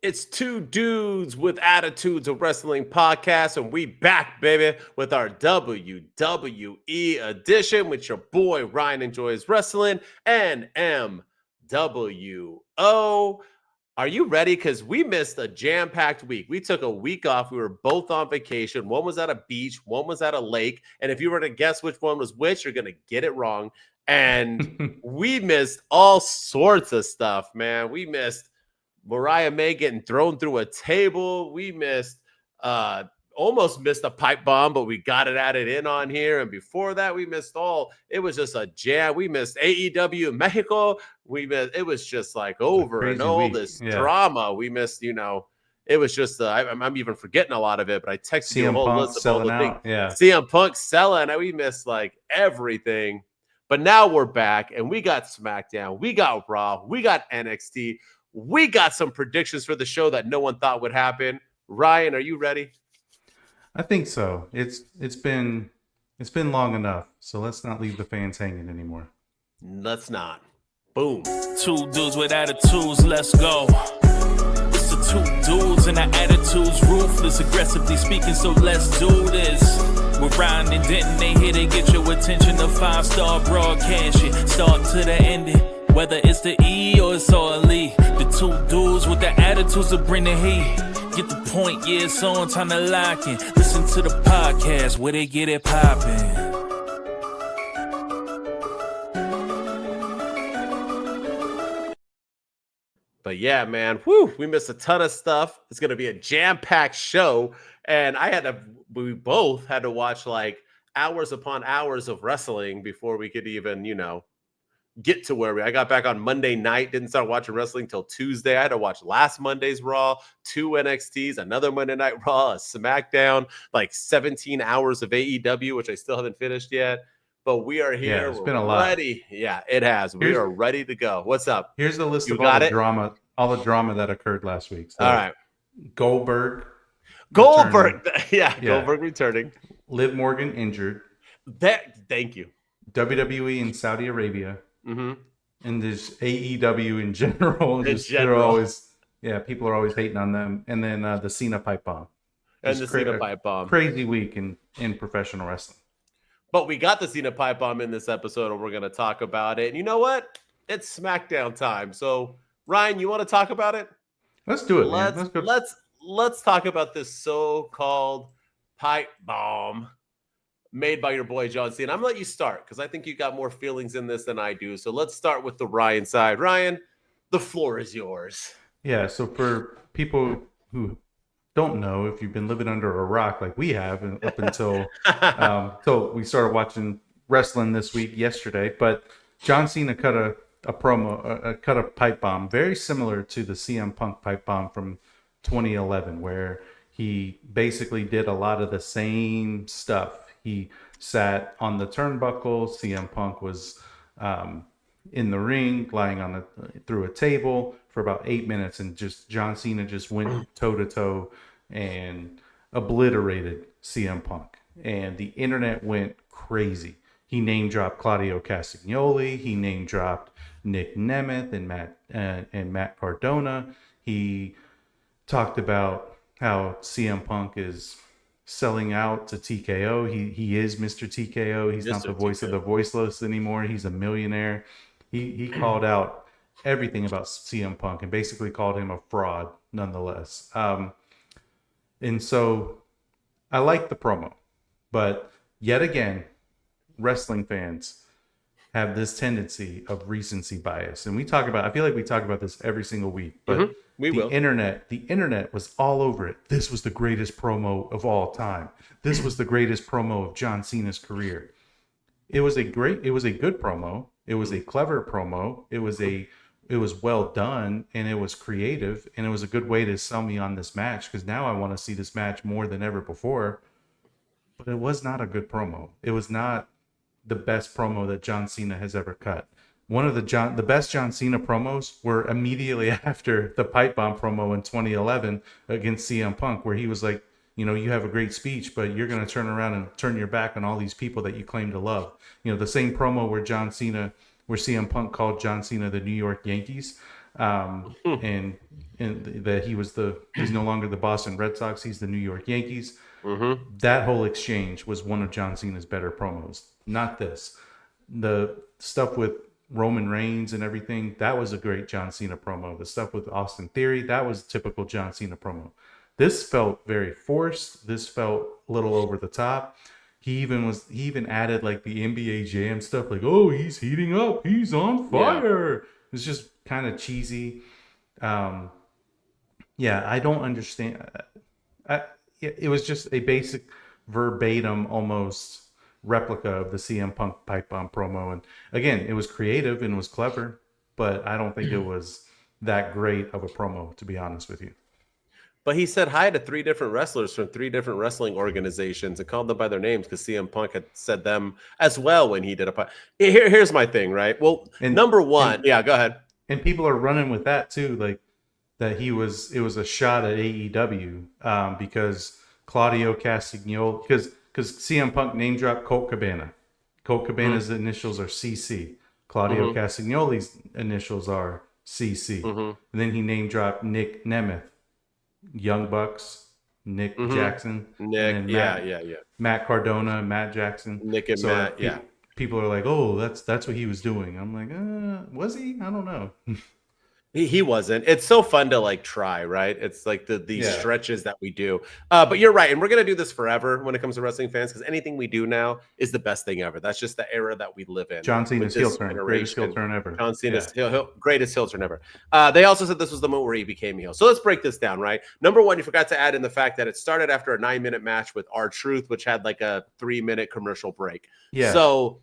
It's two dudes with attitudes of wrestling podcast, and we back, baby, with our WWE edition with your boy Ryan Enjoys Wrestling and MWO. Are you ready? Because we missed a jam-packed week. We took a week off. We were both on vacation. One was at a beach, one was at a lake. And if you were to guess which one was which, you're going to get it wrong. And we missed all sorts of stuff, man. We missed Mariah May getting thrown through a table. We almost missed a pipe bomb, but we got it added in on here. And before that, we missed it was just a jam. We missed AEW in Mexico. It was just like over and all this drama. We missed, it was just, I'm even forgetting a lot of it, but I texted you a whole list of all the things. Yeah. CM Punk selling, and we missed like everything. But now we're back, and we got SmackDown, we got Raw, we got NXT. We got some predictions for the show that no one thought would happen. Ryan, are you ready? I think so. It's been long enough, so let's not leave the fans hanging anymore. Let's not. Boom. Two dudes with attitudes, let's go. It's the two dudes and our attitudes ruthless, aggressively speaking, so let's do this. With Ryan and Denton, they here to get your attention. A 5-star broadcast, start to the ending. Whether it's the E or it's all Lee, the two dudes with the attitudes that bring the heat. Get the point, yeah, it's on, time to lock in. Listen to the podcast where they get it poppin'. But yeah, man, we missed a ton of stuff. It's going to be a jam-packed show. And we both had to watch like hours upon hours of wrestling before we could even, get to where I got back on Monday night, didn't start watching wrestling till Tuesday. I had to watch last Monday's Raw, 2 NXTs, another Monday Night Raw, a SmackDown, like 17 hours of AEW, which I still haven't finished yet. But we are here. Yeah, it's been a lot. Ready. Yeah, it has. We are ready to go. What's up? Here's the list of all the drama that occurred last week. So, all right. Goldberg. Yeah, Goldberg returning. Liv Morgan injured. Thank you. WWE in Saudi Arabia. Mm-hmm. And there's AEW in general. People are always hating on them. And then the Cena pipe bomb. Cena pipe bomb. Crazy week in professional wrestling. But we got the Cena pipe bomb in this episode, and we're going to talk about it. And you know what? It's SmackDown time. So, Ryan, you want to talk about it? Let's do it. Let's talk about this so-called pipe bomb made by your boy John Cena. I'm going to let you start because I think you got more feelings in this than I do. So let's start with the Ryan side. Ryan, the floor is yours. Yeah, so for people who don't know, if you've been living under a rock like we have up until we started watching wrestling this week yesterday, but John Cena cut a promo, cut a pipe bomb very similar to the CM Punk pipe bomb from 2011, where he basically did a lot of the same stuff. He sat on the turnbuckle. CM Punk was in the ring, lying through a table for about 8 minutes, and John Cena just went toe to toe and obliterated CM Punk. And the internet went crazy. He name dropped Claudio Castagnoli. He name dropped Nick Nemeth and Matt Cardona. He talked about how CM Punk is selling out to TKO. He is Mr. TKO. He's not the voice of the voiceless anymore. He's a millionaire. He called out everything about CM Punk and basically called him a fraud nonetheless. And so I like the promo, but yet again, wrestling fans have this tendency of recency bias. And I feel like we talk about this every single week, but the internet was all over it. This was the greatest promo of all time. This was the greatest promo of John Cena's career. It was a good promo. It was a clever promo. It was well done, and it was creative, and it was a good way to sell me on this match, because now I want to see this match more than ever before. But it was not a good promo. It was not the best promo that John Cena has ever cut. One of the best John Cena promos were immediately after the pipe bomb promo in 2011 against CM Punk, where he was like, you have a great speech, but you're going to turn around and turn your back on all these people that you claim to love. The same promo where CM Punk called John Cena the New York Yankees. and that he's no longer the Boston Red Sox, he's the New York Yankees. That whole exchange was one of John Cena's better promos. Not this. The stuff with Roman Reigns and everything, that was a great John Cena promo. The stuff with Austin Theory, that was typical John Cena promo. This felt very forced. This felt a little over the top. He even added like the NBA Jam stuff, like, oh, he's heating up, he's on fire. It's just kind of cheesy. I don't understand. It was just a basic verbatim almost replica of the CM Punk pipe bomb promo. And again, it was creative and it was clever, but I don't think it was that great of a promo, to be honest with you. But he said hi to 3 different wrestlers from 3 different wrestling organizations and called them by their names because CM Punk had said them as well when he did a... Here's my thing, right? Well, number one... go ahead. And people are running with that too, like that it was a shot at AEW because Claudio Castagnoli... Because CM Punk name dropped Colt Cabana. Colt Cabana's initials are CC. Claudio Castagnoli's initials are CC. And then he name dropped Nick Nemeth. Young Bucks, Nick Jackson, Nick, Matt Cardona, Matt Jackson, Nick and Matt, people are like, oh, that's what he was doing. I'm like, was he? I don't know. He wasn't. It's so fun to like try, right? It's like these stretches that we do. But you're right. And we're going to do this forever when it comes to wrestling fans because anything we do now is the best thing ever. That's just the era that we live in. John Cena's heel turn. Greatest heel turn ever. John Cena's greatest heel turn ever. They also said this was the moment where he became a heel. So let's break this down, right? Number one, you forgot to add in the fact that it started after a 9-minute match with R-Truth, which had like a 3-minute commercial break. Yeah. So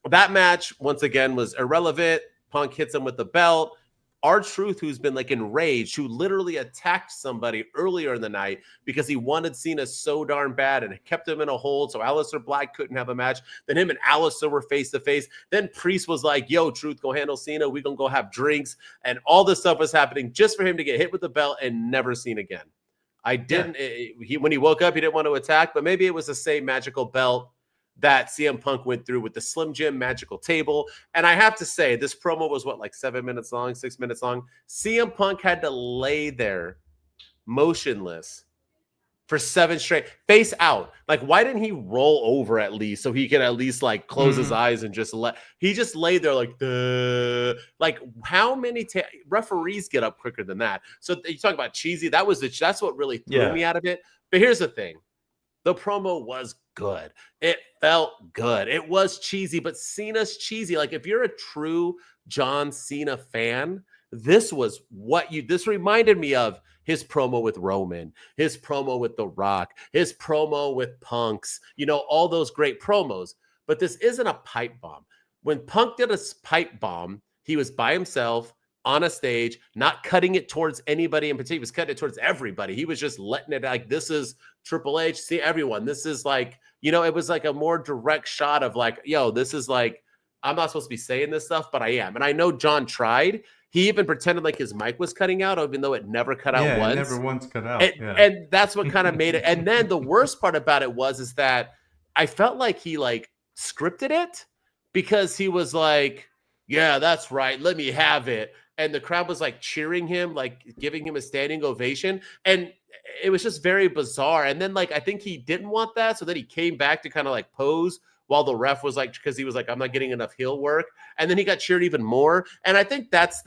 that match, once again, was irrelevant. Punk hits him with the belt. R-Truth, who's been like enraged, who literally attacked somebody earlier in the night because he wanted Cena so darn bad and kept him in a hold so Aleister Black couldn't have a match. Then him and Aleister were face to face. Then Priest was like, yo, Truth, go handle Cena. We're going to go have drinks. And all this stuff was happening just for him to get hit with the belt and never seen again. When he woke up, he didn't want to attack, but maybe it was the same magical belt that CM Punk went through with the Slim Jim magical table. And I have to say, this promo was like 7 minutes long, 6 minutes long. CM Punk had to lay there motionless for 7 straight, face out. Like, why didn't he roll over at least so he could at least like close his eyes and he just laid there like how many referees get up quicker than that? So you talk about cheesy. That's what really threw me out of it. But here's the thing. The promo was good. It felt good. It was cheesy, but Cena's cheesy. Like, if you're a true John Cena fan, this reminded me of his promo with Roman, his promo with The Rock, his promo with Punk's, all those great promos. But this isn't a pipe bomb. When Punk did a pipe bomb, he was by himself on a stage, not cutting it towards anybody in particular. He was cutting it towards everybody. He was just letting it like, this is Triple H, see everyone. This is like, it was like a more direct shot of like, yo, this is like, I'm not supposed to be saying this stuff, but I am. And I know John tried. He even pretended like his mic was cutting out, even though it never cut out once. Yeah, never once cut out. And that's what kind of made it. And then the worst part about it is that I felt like he like scripted it because he was like, yeah, that's right. Let me have it. And the crowd was like cheering him, like giving him a standing ovation. And it was just very bizarre. And then like, I think he didn't want that. So then he came back to kind of like pose while the ref was like, because he was like, I'm not getting enough heel work. And then he got cheered even more. And I think that's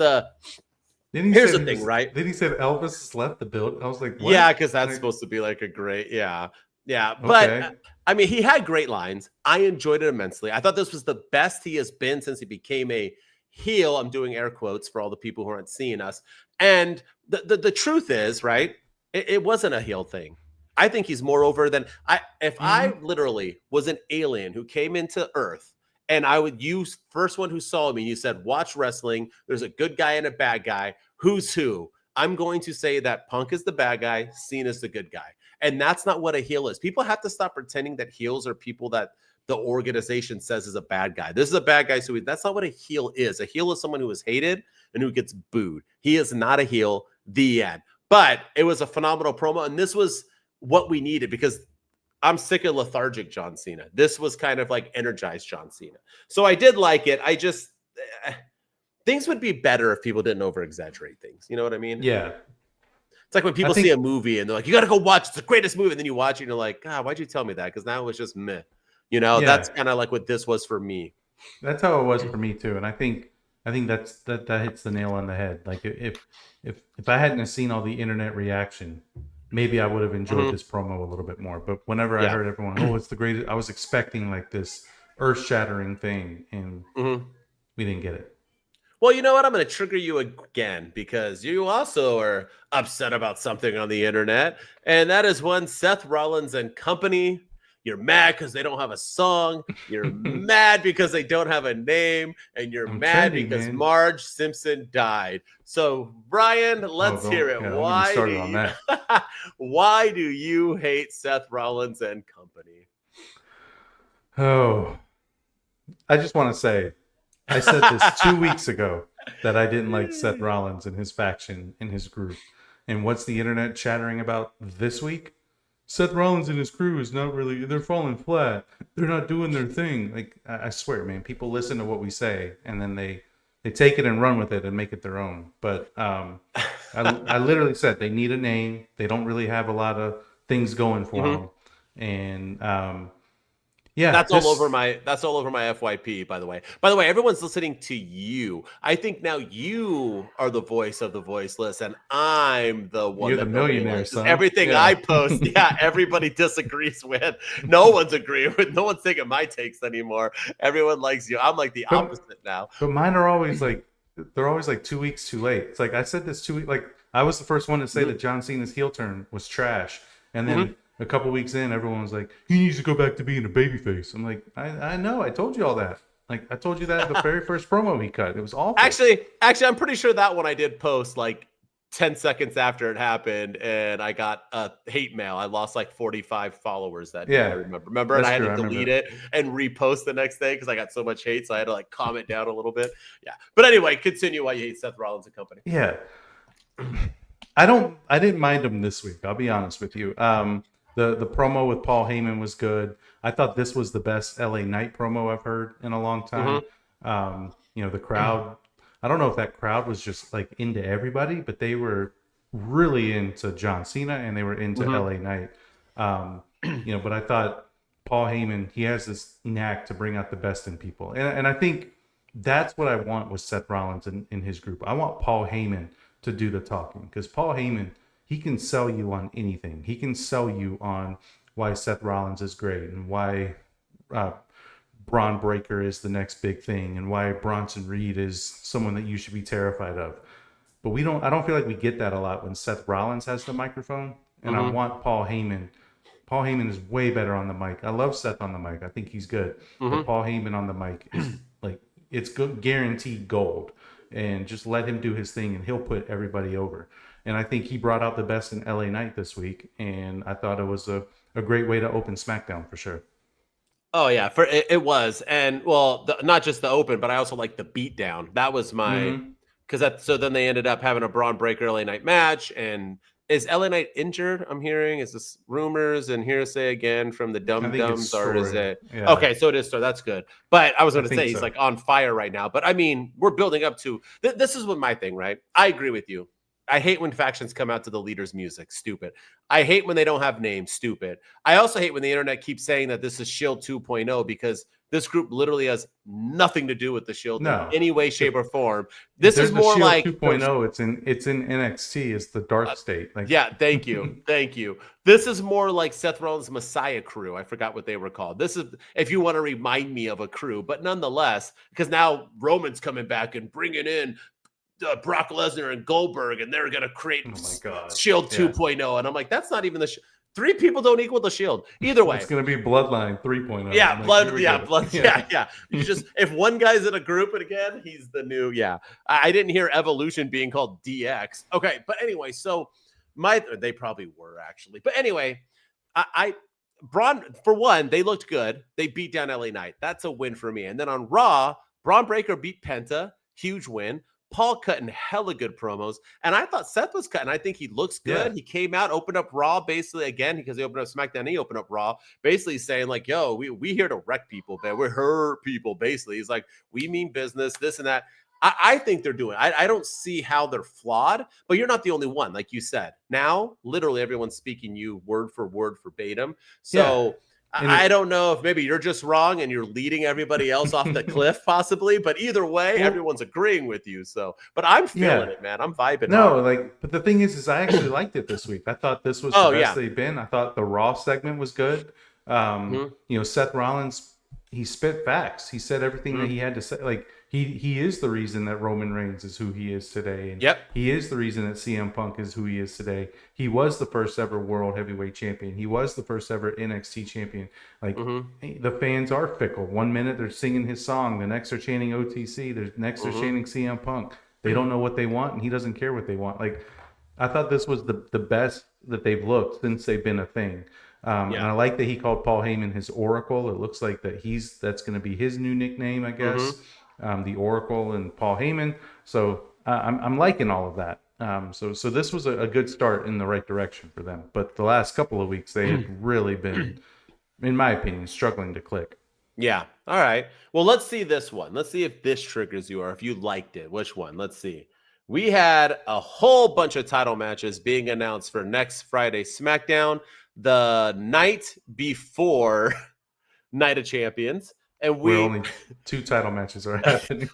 here's the thing, right? Then he said Elvis has left the building. I was like, what? Yeah, because that's supposed to be like a great, yeah. But okay. I mean, he had great lines. I enjoyed it immensely. I thought this was the best he has been since he became a heel. I'm doing air quotes for all the people who aren't seeing us. And the truth is, right, it wasn't a heel thing. I think he's more over than I literally was an alien who came into Earth and I would use first one who saw me and you said, watch wrestling. There's a good guy and a bad guy. Who's who? I'm going to say that Punk is the bad guy. Cena's the good guy. And that's not what a heel is. People have to stop pretending that heels are people that the organization says is a bad guy. This is a bad guy. So that's not what a heel is. A heel is someone who is hated and who gets booed. He is not a heel. The end. But it was a phenomenal promo. And this was what we needed because I'm sick of lethargic John Cena. This was kind of like energized John Cena. So I did like it. things would be better if people didn't over exaggerate things. You know what I mean? Yeah. It's like when people see a movie and they're like, you got to go watch, it's the greatest movie. And then you watch it and you're like, God, why'd you tell me that? Because now it was just meh. You know, that's kind of like what this was for me. That's how it was for me too. And I think that hits the nail on the head. Like if I hadn't seen all the internet reaction, maybe I would have enjoyed this promo a little bit more. But whenever I heard everyone, oh, it's the greatest, I was expecting like this earth-shattering thing, and we didn't get it. Well, you know what? I'm going to trigger you again because you also are upset about something on the internet, and that is when Seth Rollins and company. You're mad because they don't have a song. You're mad because they don't have a name, and you're mad because Marge Simpson died. So, Brian, let's hear it. Why do you hate Seth Rollins and company? Oh, I just want to say, I said this 2 weeks ago that I didn't like Seth Rollins and his faction and his group. And what's the internet chattering about this week? Seth Rollins and his crew is not really, they're falling flat. They're not doing their thing. Like, I swear, man, people listen to what we say and then they take it and run with it and make it their own. But I literally said they need a name. They don't really have a lot of things going for them. And that's all over my FYP, by the way. By the way, everyone's listening to you. I think now you are the voice of the voiceless, and I'm the one. You're the millionaire, son. Everything I post, everybody disagrees with. No one's agreeing with. No one's taking my takes anymore. Everyone likes you. I'm like the opposite now. But mine are always like, they're always like 2 weeks too late. It's like I said this 2 weeks. Like I was the first one to say that John Cena's heel turn was trash, and then. A couple weeks in, everyone was like, he needs to go back to being a babyface. I'm like, I know. I told you all that. Like, I told you that the very first promo he cut. It was awful. Actually, I'm pretty sure that one I did post like 10 seconds after it happened, and I got hate mail. I lost like 45 followers that day, I remember. And I had to delete it and repost the next day because I got so much hate, so I had to like comment down a little bit. Yeah. But anyway, continue why you hate Seth Rollins and company. Yeah. I didn't mind him this week. I'll be honest with you. The promo with Paul Heyman was good. I thought this was the best LA Knight promo I've heard in a long time. The crowd, I don't know if that crowd was just like into everybody, but they were really into John Cena and they were into LA Knight. But I thought Paul Heyman, he has this knack to bring out the best in people. And I think that's what I want with Seth Rollins in his group. I want Paul Heyman to do the talking because Paul Heyman, he can sell you on anything. He can sell you on why Seth Rollins is great and why Braun Breaker is the next big thing and why Bronson Reed is someone that you should be terrified of. But I don't feel like we get that a lot when Seth Rollins has the microphone. And I want Paul Heyman. Paul Heyman is way better on the mic. I love Seth on the mic. I think he's good. But Paul Heyman on the mic is like, it's good, guaranteed gold. And just let him do his thing and he'll put everybody over. And I think he brought out the best in LA Knight this week. And I thought it was a great way to open SmackDown for sure. Oh, yeah, it was. And, well, not just the open, but I also like the beatdown. That was my – because so then they ended up having a Braun Breaker LA Knight match. And is LA Knight injured, I'm hearing? Is this rumors and hearsay again from the dum-dums? Or is it – okay, so it is. So that's good. But I was going to say he's like on fire right now. But, I mean, we're building up to – this is what my thing, right? I agree with you. I hate when factions come out to the leader's music. Stupid. I hate when they don't have names. Stupid. I also hate when the internet keeps saying that this is Shield 2.0 because this group literally has nothing to do with the Shield in any way, shape, or form. This is more like 2.0. It's in NXT. It's the dark state. Like, yeah, thank you. Thank you. This is more like Seth Rollins' Messiah crew. I forgot what they were called. This is, if you want to remind me of a crew, but nonetheless, because now Roman's coming back and bringing in Brock Lesnar and Goldberg, and they're going to create Shield 2.0. And I'm like, that's not even the three people don't equal the Shield. Either way. It's going to be Bloodline 3.0. Yeah, blood. Yeah. You just, if one guy's in a group, and again, he's the new, I didn't hear Evolution being called DX. Okay, but anyway, so they probably were actually. But anyway, Braun, for one, they looked good. They beat down LA Knight. That's a win for me. And then on Raw, Braun Breaker beat Penta. Huge win. Paul cutting hella good promos. And I thought Seth was cutting. I think he looks good. Yeah. He came out, opened up Raw basically again because he opened up SmackDown. He opened up Raw basically saying like, yo, we here to wreck people, man. We're hurt people basically. He's like, we mean business, this and that. I think they're doing. I don't see how they're flawed, but you're not the only one, like you said. Now, literally everyone's speaking you word for word verbatim. So I don't know if maybe you're just wrong and you're leading everybody else off the cliff, possibly. But either way, everyone's agreeing with you. So, but I'm feeling it, man. I'm vibing. But the thing is I actually liked it this week. I thought this was the best they've been. I thought the Raw segment was good. You know, Seth Rollins, he spit facts. He said everything that he had to say. Like he is the reason that Roman Reigns is who he is today. And he is the reason that CM Punk is who he is today. He was the first ever World Heavyweight Champion. He was the first ever NXT Champion. Like the fans are fickle. 1 minute they're singing his song. The next they're chanting OTC. The next they're chanting CM Punk. They don't know what they want, and he doesn't care what they want. Like I thought this was the best that they've looked since they've been a thing. And I like that he called Paul Heyman his Oracle. It looks like that's going to be his new nickname, I guess. The Oracle and Paul Heyman. So I'm liking all of that. So this was a good start in the right direction for them. But the last couple of weeks, they have really been, in my opinion, struggling to click. Yeah. All right. Well, let's see this one. Let's see if this triggers you or if you liked it. Which one? Let's see. We had a whole bunch of title matches being announced for next Friday SmackDown, the night before Night of Champions. And we're only 2 title matches are happening.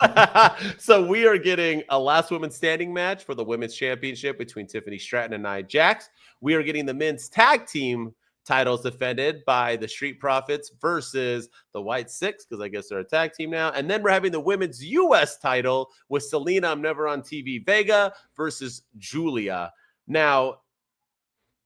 So we are getting a last woman standing match for the women's championship between Tiffany Stratton and Nia Jax. We are getting the men's tag team titles defended by the Street Profits versus the White Six, because I guess they're a tag team now. And then we're having the women's U.S. title with Selena, I'm Never on TV, Vega versus Julia. Now,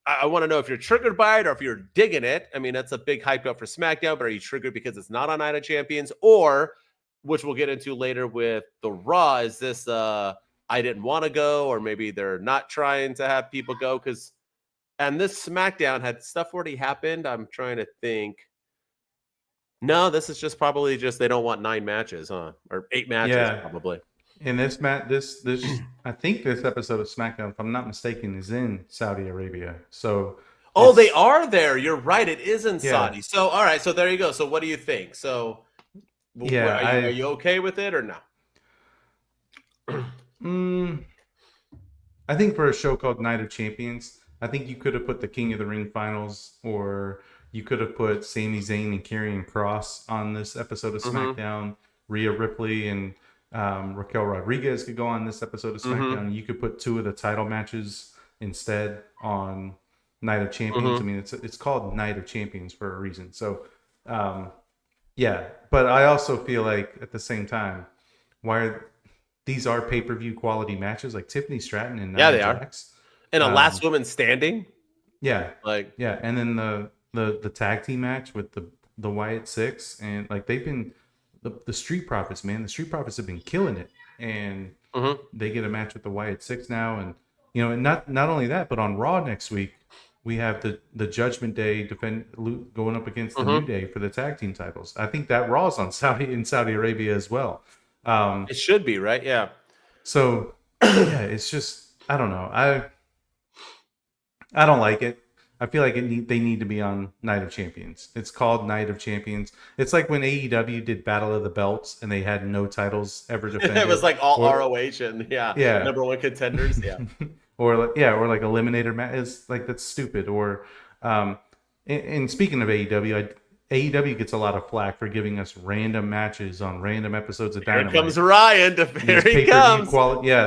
I want to know if you're triggered by it or if you're digging it. I mean, that's a big hype up for SmackDown, but are you triggered because it's not on Night of Champions? Or, which we'll get into later with the Raw, is this I didn't want to go, or maybe they're not trying to have people go? And this SmackDown had stuff already happened. I'm trying to think. No, this is just probably they don't want 9 matches, huh? Or 8 matches, probably. And this I think this episode of SmackDown, if I'm not mistaken, is in Saudi Arabia. So they are there. You're right. It is in Saudi. So all right. So there you go. So what do you think? So are you okay with it or no? I think for a show called Night of Champions, I think you could have put the King of the Ring finals, or you could have put Sami Zayn and Karrion Kross on this episode of SmackDown. Rhea Ripley and Raquel Rodriguez could go on this episode of SmackDown. You could put 2 of the title matches instead on Night of Champions. I mean, it's called Night of Champions for a reason. So, but I also feel like at the same time, these are pay-per-view quality matches, like Tiffany Stratton and Nia Jax. And a last woman standing. And then the tag team match with the Wyatt Six, and like they've been. The Street Profits, man. The Street Profits have been killing it, and they get a match with the Wyatt Six now. And and not only that, but on Raw next week we have the Judgment Day going up against the New Day for the tag team titles. I think that Raw's on in Saudi Arabia as well. It should be, right? Yeah. So it's just I don't know. I don't like it. I feel like they need to be on Night of Champions. It's called Night of Champions. It's like when AEW did Battle of the Belts and they had no titles ever defended. It was like all ROH and number 1 contenders. Yeah. or like Eliminator match. It's like that's stupid. Or and speaking of AEW, AEW gets a lot of flack for giving us random matches on random episodes of Dynamite. Here comes Ryan. Here he comes.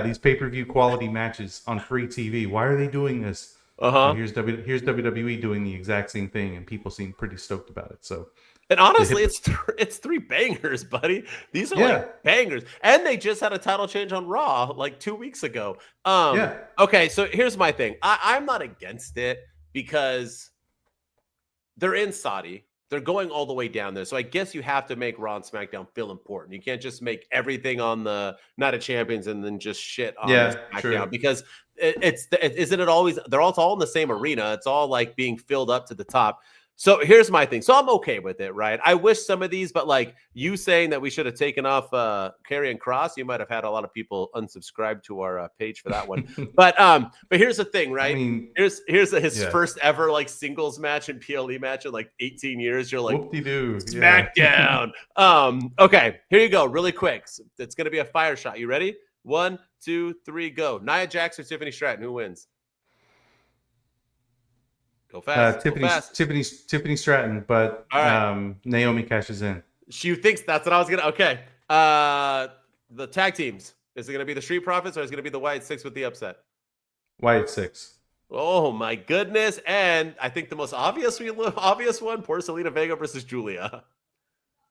These pay-per-view quality matches on free TV. Why are they doing this? Here's WWE doing the exact same thing, and people seem pretty stoked about it. So, and honestly, it's 3 bangers, buddy. These are like bangers, and they just had a title change on Raw like 2 weeks ago. Okay, so here's my thing. I'm not against it because they're in Saudi. They're going all the way down there. So I guess you have to make Raw and SmackDown feel important. You can't just make everything on the Night of Champions and then just shit on SmackDown because isn't it always they're all in the same arena. It's all like being filled up to the top. So here's my thing. So I'm okay with it, right? I wish some of these, but like you saying that we should have taken off Karrion Kross, you might have had a lot of people unsubscribe to our page for that one. But here's the thing, right? I mean, here's his first ever like singles match and PLE match in like 18 years. You're like, whoop-de-doo. SmackDown. Okay, here you go, really quick. It's gonna be a fire shot. You ready? 1, 2, 3, go. Nia Jax or Tiffany Stratton? Who wins? Go fast. Tiffany Stratton, but Naomi cashes in. She thinks that's what I was gonna. Okay. The tag teams. Is it gonna be the Street Profits or is it gonna be the Wyatt Six with the upset? Wyatt Six. Oh my goodness! And I think the most obvious one: poor Selena Vega versus Julia.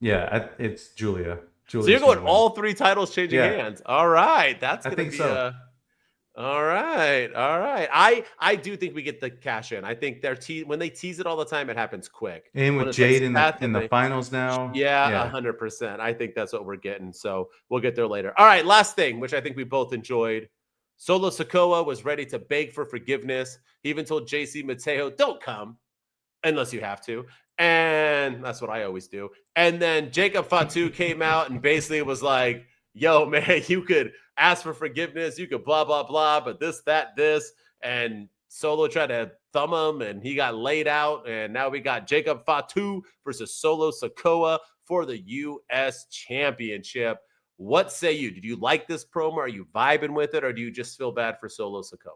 Yeah, it's Julia. So you're going all 3 titles changing hands. All right, that's gonna be. So. All right. I do think we get the cash in. I think when they tease it all the time, it happens quick. And with Jade in the finals now. Yeah, 100%. I think that's what we're getting. So we'll get there later. All right, last thing, which I think we both enjoyed. Solo Sikoa was ready to beg for forgiveness. He even told JC Mateo, don't come unless you have to. And that's what I always do. And then Jacob Fatu came out and basically was like, yo, man, you could ask for forgiveness. You could blah, blah, blah, but this. And Solo tried to thumb him and he got laid out. And now we got Jacob Fatu versus Solo Sikoa for the U.S. Championship. What say you? Did you like this promo? Are you vibing with it? Or do you just feel bad for Solo Sikoa?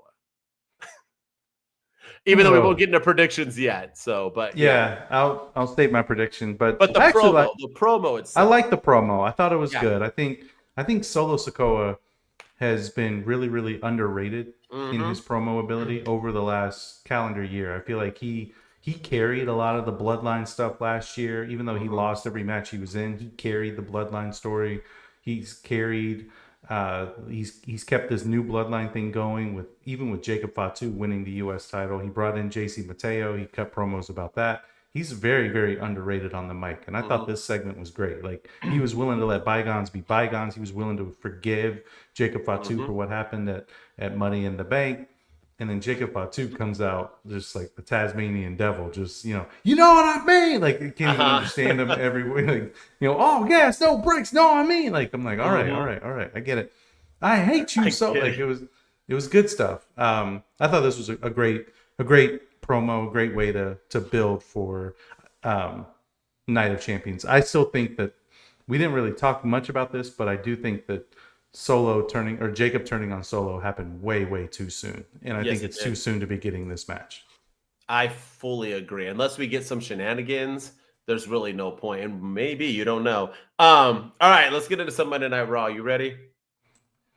Even though we won't get into predictions yet. So, but yeah. I'll state my prediction. But the promo itself. I like the promo. I thought it was good. I think Solo Sikoa has been really, really underrated in his promo ability over the last calendar year. I feel like he carried a lot of the Bloodline stuff last year, even though he lost every match he was in. He carried the Bloodline story. He's carried. He's kept this new Bloodline thing going even with Jacob Fatu winning the U.S. title. He brought in JC Mateo. He cut promos about that. He's very, very underrated on the mic. And I thought this segment was great. Like, he was willing to let bygones be bygones. He was willing to forgive Jacob Fatu for what happened at Money in the Bank. And then Jacob Fatu comes out just like the Tasmanian devil, just, you know what I mean? Like, you can't even understand him every way. Like, oh, gas, no brakes, no, I mean. Like, I'm like, all right, I get it. I hate you so. Like, it was good stuff. I thought this was a great promo, great way to build for Night of Champions. I still think that we didn't really talk much about this, but I do think that Jacob turning on Solo happened way, way too soon. And I think it's too soon to be getting this match. I fully agree. Unless we get some shenanigans, there's really no point. And maybe, you don't know. All right, let's get into some Monday Night Raw. You ready?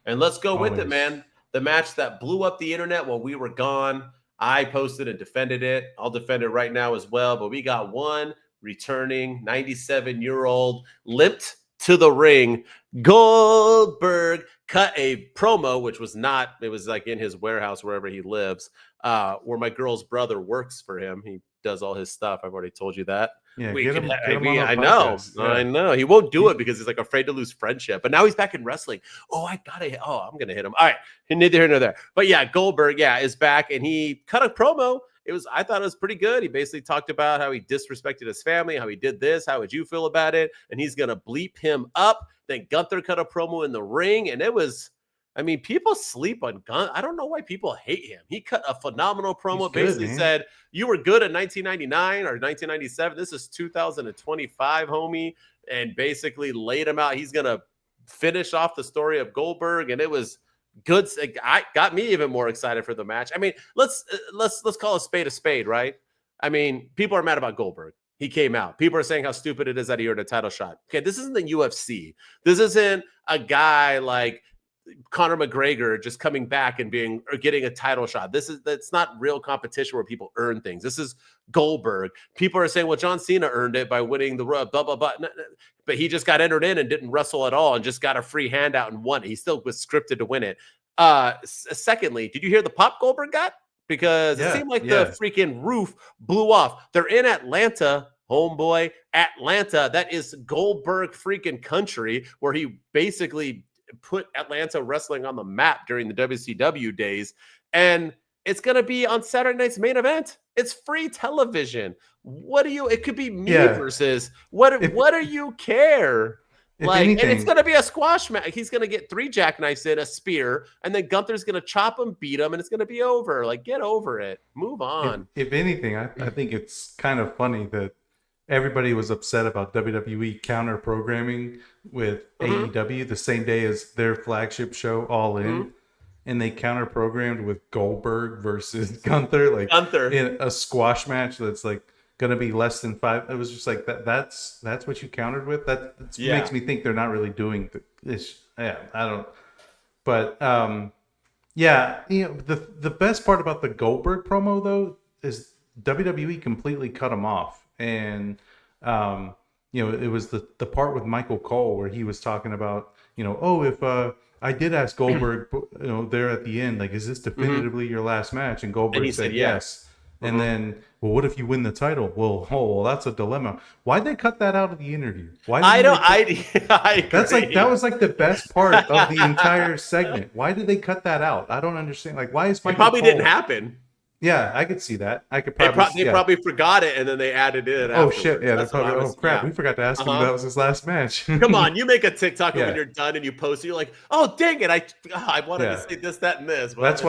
And let's go with it, man. The match that blew up the internet while we were gone. I posted and defended it. I'll defend it right now as well. But we got one returning 97-year-old limped to the ring. Goldberg cut a promo, which was it was like in his warehouse, wherever he lives, where my girl's brother works for him. He does all his stuff. I've already told you that. Yeah, I know. He won't do it because he's like afraid to lose friendship. But now he's back in wrestling. I'm going to hit him. All right. Neither here nor there. But yeah, Goldberg, is back. And he cut a promo. I thought it was pretty good. He basically talked about how he disrespected his family, how he did this. How would you feel about it? And he's going to bleep him up. Then Gunther cut a promo in the ring. And it was, people sleep on Gunther. I don't know why people hate him. He cut a phenomenal promo. Basically said, you were good in 1999 or 1997. This is 2025, homie. And basically laid him out. He's going to finish off the story of Goldberg. And it was good. I got me even more excited for the match. Let's call a spade, right? People are mad about Goldberg. He came out. People are saying how stupid it is that he earned a title shot. Okay, this isn't the UFC. This isn't a guy like Conor McGregor just coming back and getting a title shot. That's not real competition where people earn things. This is Goldberg. People are saying, well, John Cena earned it by winning the blah, blah, blah. But he just got entered in and didn't wrestle at all and just got a free handout and won it. He still was scripted to win it. Secondly, did you hear the pop Goldberg got? Because it seemed like the freaking roof blew off. They're in Atlanta, homeboy. Atlanta. That is Goldberg freaking country, where he basically put Atlanta wrestling on the map during the WCW days. And It's gonna be on Saturday night's main event. It's free television. What do you? It could be me Yeah. versus what? What do you care? If Like, and it's anything, gonna be a squash match. He's gonna get 3 jackknives in, a spear, and then Gunther's gonna chop him, beat him, and it's gonna be over. Like, get over it. Move on. if anything, I think it's kind of funny that everybody was upset about WWE counter programming with AEW the same day as their flagship show, All In. And they counter programmed with Goldberg versus Gunther, like in a squash match that's like gonna be less than 5. It was just like that's what you countered with. That makes me think they're not really doing this. Yeah, I don't. But yeah, you know, the best part about the Goldberg promo though is WWE completely cut him off, and you know, it was the part with Michael Cole where he was talking about, you know, oh, if I did ask Goldberg, you know, there at the end, like, is this definitively your last match? And Goldberg said yes. And then, well, what if you win the title? Well, that's a dilemma. Why'd they cut that out of the interview? Why? I that's like, that was like the best part of the entire segment. Why did they cut that out? I don't understand. Like, why is Michael It probably Cole... didn't happen. Yeah, I could see that. I could probably. They probably forgot it and then they added it. Oh shit! Yeah, that's probably. Oh crap! We forgot to ask him if that was his last match. Come on, you make a TikTok when you're done and you post it. You're like, oh dang it! I wanted to say this, that, and this. But that's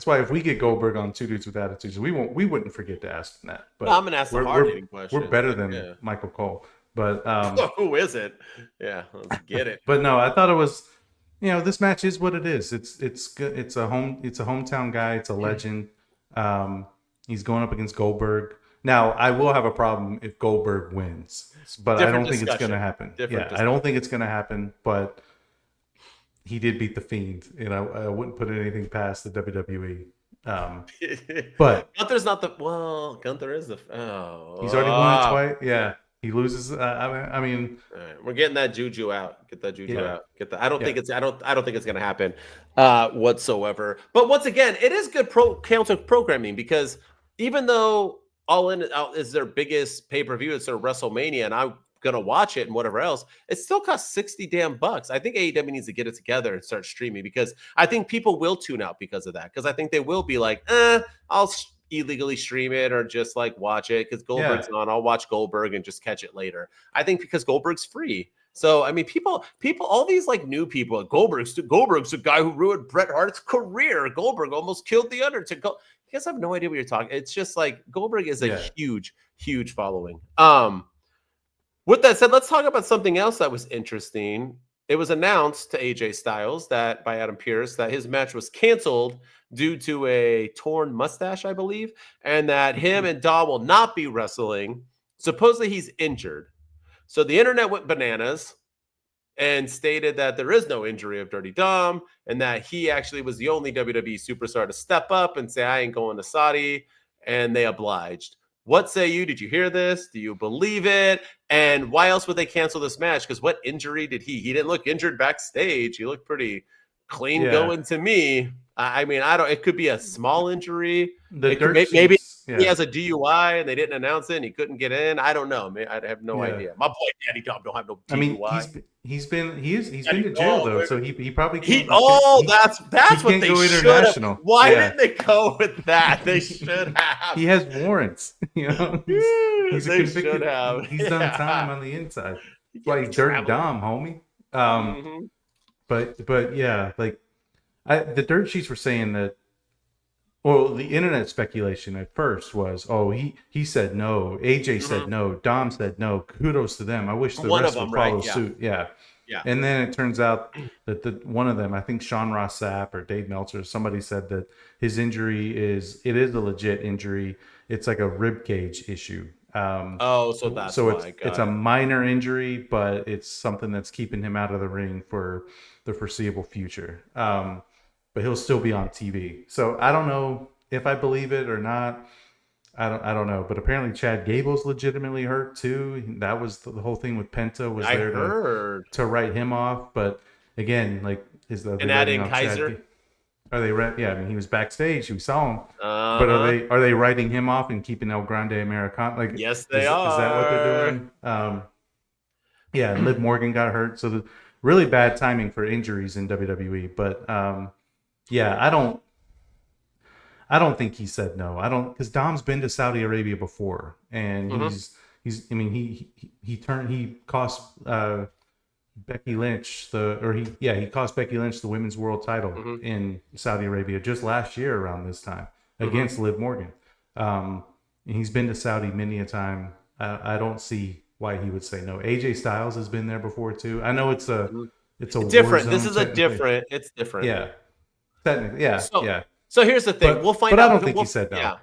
why if we get Goldberg on Two Dudes with Attitudes, we wouldn't forget to ask him that. But I'm gonna ask the hard hitting question. We're better than Michael Cole, but who is it? Yeah, let's get it. But no, I thought it was. You know, this match is what it is. It's good. It's a hometown guy. It's a legend. He's going up against Goldberg. Now, I will have a problem if Goldberg wins, but I don't think it's going to happen. I don't think it's going to happen, but he did beat The Fiend, and I wouldn't put anything past the WWE. But Gunther's not the... Well, Gunther is the... He's already won it twice. Yeah. He loses. I mean, all right, we're getting that juju out. Get that juju out. Get that. I don't think it's. I don't think it's going to happen whatsoever. But once again, it is good counter programming because even though All In is their biggest pay per view, it's their WrestleMania, and I'm gonna watch it and whatever else, it still costs $60 damn bucks. I think AEW needs to get it together and start streaming because I think people will tune out because of that. Because I think they will be like, I'll illegally stream it or just like watch it because Goldberg's on. I'll watch Goldberg and just catch it later. I think because Goldberg's free. So I mean, people, all these like new people. Goldberg's the guy who ruined Bret Hart's career. Goldberg almost killed the Undertaker. You guys have no idea what you're talking. It's just like Goldberg is a huge following. With that said, let's talk about something else that was interesting. It was announced to AJ Styles that by Adam Pearce that his match was canceled due to a torn mustache, I believe, and that him and Dom will not be wrestling. Supposedly he's injured. So the internet went bananas and stated that there is no injury of Dirty Dom and that he actually was the only WWE superstar to step up and say, I ain't going to Saudi, and they obliged. What say you? Did you hear this? Do you believe it? And why else would they cancel this match? Because what injury did he? He didn't look injured backstage. He looked pretty clean going to me. I mean, I don't. It could be a small injury. Maybe he has a DUI and they didn't announce it and he couldn't get in. I don't know. I have no idea. My boy Daddy Dom don't have no DUI. I mean, he's been to jail though, so he probably can't. That's what they should have. Why didn't they go with that? They should have. He has warrants. You know, he's they should have. He's done time on the inside. That's why he's Dirty Dom, homie. But yeah, like the dirt sheets were saying that. Well, the internet speculation at first was, he said no. AJ said no. Dom said no. Kudos to them. I wish the rest would follow suit. Yeah. And then it turns out that one of them, I think Sean Ross Sapp or Dave Meltzer, somebody said that his injury is a legit injury. It's like a rib cage issue. So that's why. It's a minor injury, but it's something that's keeping him out of the ring for the foreseeable future. But he'll still be on TV. So I don't know if I believe it or not. I don't know. But apparently Chad Gable's legitimately hurt too. That was the whole thing with Penta was there to write him off. But again, like and adding Kaiser. Are they yeah, I mean he was backstage, we saw him. But are they writing him off and keeping El Grande Americano? Like yes, they are. Is that what they're doing? Yeah, Liv Morgan got hurt. So the really bad timing for injuries in WWE. But yeah, I I don't think he said no. I don't, because Dom's been to Saudi Arabia before, and he's. I mean, he cost Becky Lynch he cost Becky Lynch the women's world title in Saudi Arabia just last year around this time against Liv Morgan. And he's been to Saudi many a time. I don't see why he would say no. AJ Styles has been there before too. I know it's different. This is it's different. Yeah. Technically, yeah. So here's the thing. We'll find out. But I don't think he said no. Yeah.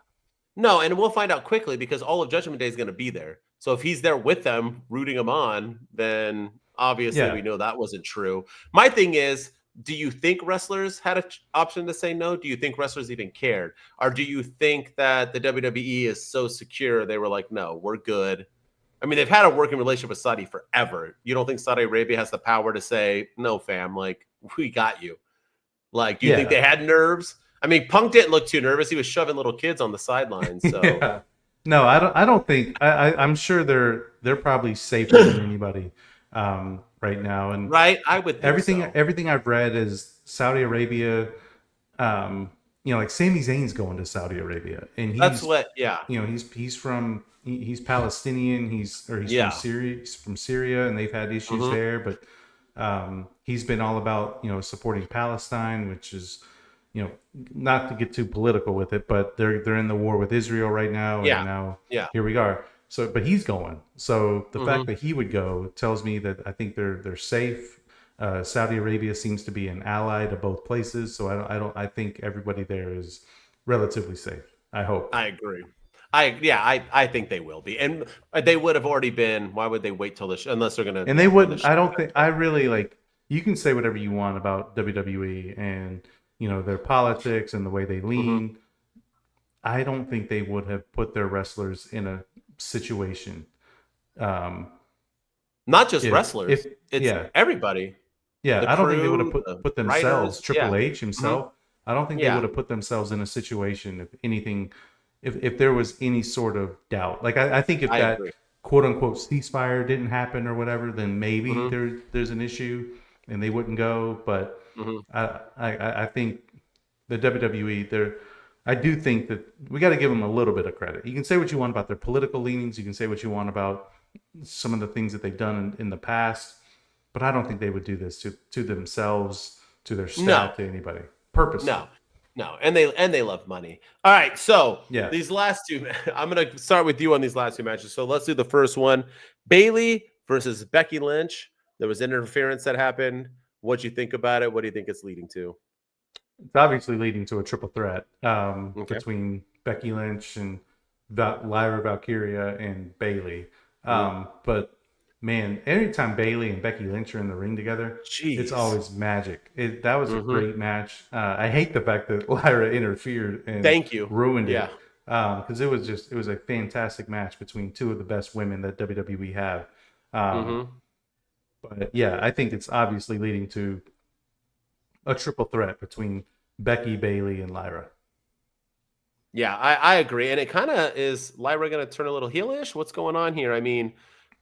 No, and we'll find out quickly because all of Judgment Day is going to be there. So if he's there with them, rooting them on, then obviously we know that wasn't true. My thing is, do you think wrestlers had an option to say no? Do you think wrestlers even cared? Or do you think that the WWE is so secure they were like, no, we're good? I mean, they've had a working relationship with Saudi forever. You don't think Saudi Arabia has the power to say, no, fam, like, we got you? Like, do you think they had nerves? I mean, Punk didn't look too nervous. He was shoving little kids on the sidelines. So no, I don't think. I'm sure they're probably safer than anybody right now. And I would think everything I've read is Saudi Arabia. Like Sami Zayn's going to Saudi Arabia, and he's Palestinian. He's from Syria, and they've had issues there, but he's been all about supporting Palestine, which is. Not to get too political with it, but they're in the war with Israel right now. And now here we are. So, but he's going. So the fact that he would go tells me that I think they're safe. Saudi Arabia seems to be an ally to both places. So I think everybody there is relatively safe. I hope. I agree. I think they will be, and they would have already been. Why would they wait till unless they're gonna? And they wouldn't. I don't think. I really like. You can say whatever you want about WWE and. Their politics and the way they lean. I don't think they would have put their wrestlers in a situation. Not just wrestlers. It's everybody. Yeah, I don't think they would have put themselves, Triple H himself. I don't think they would have put themselves in a situation, if there was any sort of doubt. Like, I think if that quote-unquote ceasefire didn't happen or whatever, then maybe there's an issue and they wouldn't go, but I think the WWE, I do think that we got to give them a little bit of credit. You can say what you want about their political leanings. You can say what you want about some of the things that they've done in the past, but I don't think they would do this to themselves, to their staff, to anybody purposely. No, and they love money. All right, so these last two, I'm gonna start with you on these last two matches. So let's do the first one: Bayley versus Becky Lynch. There was interference that happened. What do you think about it? What do you think it's leading to? It's obviously leading to a triple threat between Becky Lynch and Lyra Valkyria and Bayley. But man, anytime Bayley and Becky Lynch are in the ring together, it's always magic. That was a great match. I hate the fact that Lyra interfered and ruined it. Because it was a fantastic match between two of the best women that WWE have. But yeah, I think it's obviously leading to a triple threat between Becky, Bayley, and Lyra. Yeah, I agree. And it kind of is Lyra going to turn a little heelish? What's going on here? I mean,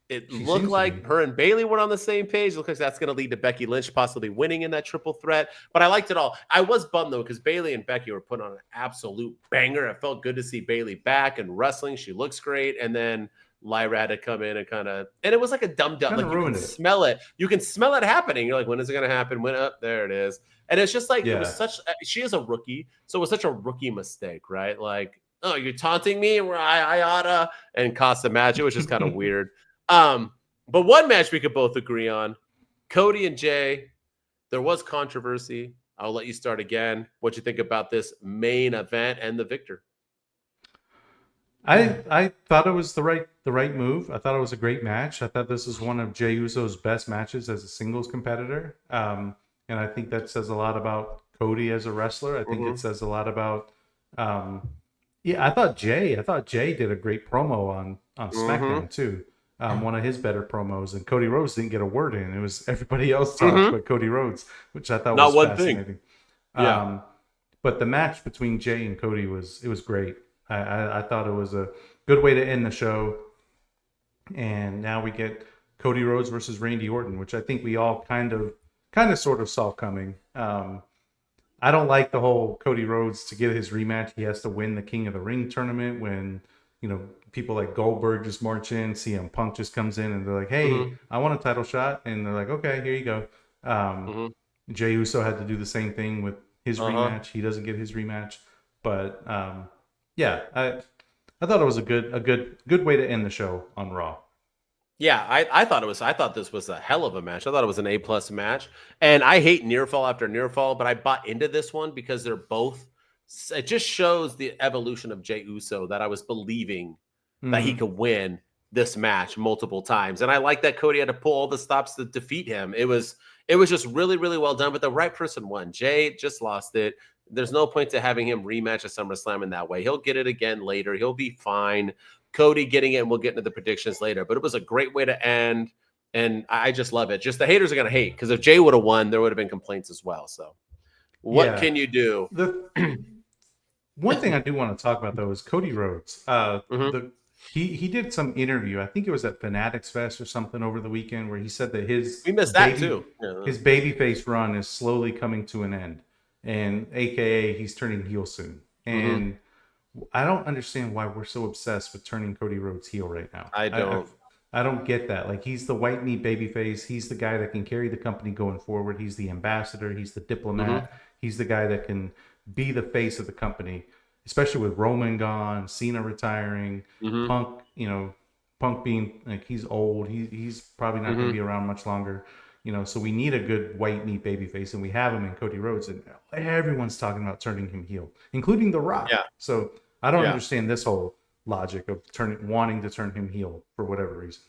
it looked like her and Bayley were on the same page. It looks like that's going to lead to Becky Lynch possibly winning in that triple threat. But I liked it all. I was bummed, though, because Bayley and Becky were putting on an absolute banger. It felt good to see Bayley back and wrestling. She looks great. And then Lyra had to come in and and it was like a dumb. Like, you can smell it. You can smell it happening. You're like, when is it going to happen? When up there it is. And it's just like, it was she is a rookie. So it was such a rookie mistake, right? Like, oh, you're taunting me where I oughta, and cost the match. It was just kind of weird. But one match we could both agree on, Cody and Jay, there was controversy. I'll let you start again. What you think about this main event and the victor? I thought it was the right move. I thought it was a great match. I thought this is one of Jey Uso's best matches as a singles competitor. And I think that says a lot about Cody as a wrestler. I think it says a lot about I thought Jay did a great promo on SmackDown too. One of his better promos, and Cody Rhodes didn't get a word in. It was everybody else talked but Cody Rhodes, which I thought was fascinating. But the match between Jay and Cody was great. I thought it was a good way to end the show. And now we get Cody Rhodes versus Randy Orton, which I think we all kind of sort of saw coming. I don't like the whole Cody Rhodes to get his rematch. He has to win the King of the Ring tournament when, people like Goldberg just march in, CM Punk just comes in and they're like, hey, I want a title shot. And they're like, okay, here you go. Jey Uso had to do the same thing with his rematch. He doesn't get his rematch. But yeah, I thought it was a good way to end the show on Raw. Yeah, I thought this was a hell of a match. I thought it was an A+ match. And I hate near fall after near fall, but I bought into this one because they're both, it just shows the evolution of Jey Uso that I was believing that he could win this match multiple times. And I like that Cody had to pull all the stops to defeat him. It was just really, really well done, but the right person won. Jay just lost it. There's no point to having him rematch at SummerSlam in that way. He'll get it again later. He'll be fine. Cody getting it, and we'll get into the predictions later. But it was a great way to end, and I just love it. Just the haters are going to hate, because if Jay would have won, there would have been complaints as well. So what can you do? One thing I do want to talk about, though, is Cody Rhodes. He did some interview. I think it was at Fanatics Fest or something over the weekend, where he said that his babyface run is slowly coming to an end, and AKA he's turning heel soon. And I don't understand why we're so obsessed with turning Cody Rhodes heel right now. I don't get that. Like, he's the white meat babyface. He's the guy that can carry the company going forward. He's the ambassador. He's the diplomat. He's the guy that can be the face of the company, especially with Roman gone, Cena retiring, Punk, Punk being like, he's old. He's probably not going to be around much longer. So we need a good white meat babyface, and we have him in Cody Rhodes, and everyone's talking about turning him heel, including The Rock. Yeah. So I don't understand this whole logic of wanting to turn him heel for whatever reason.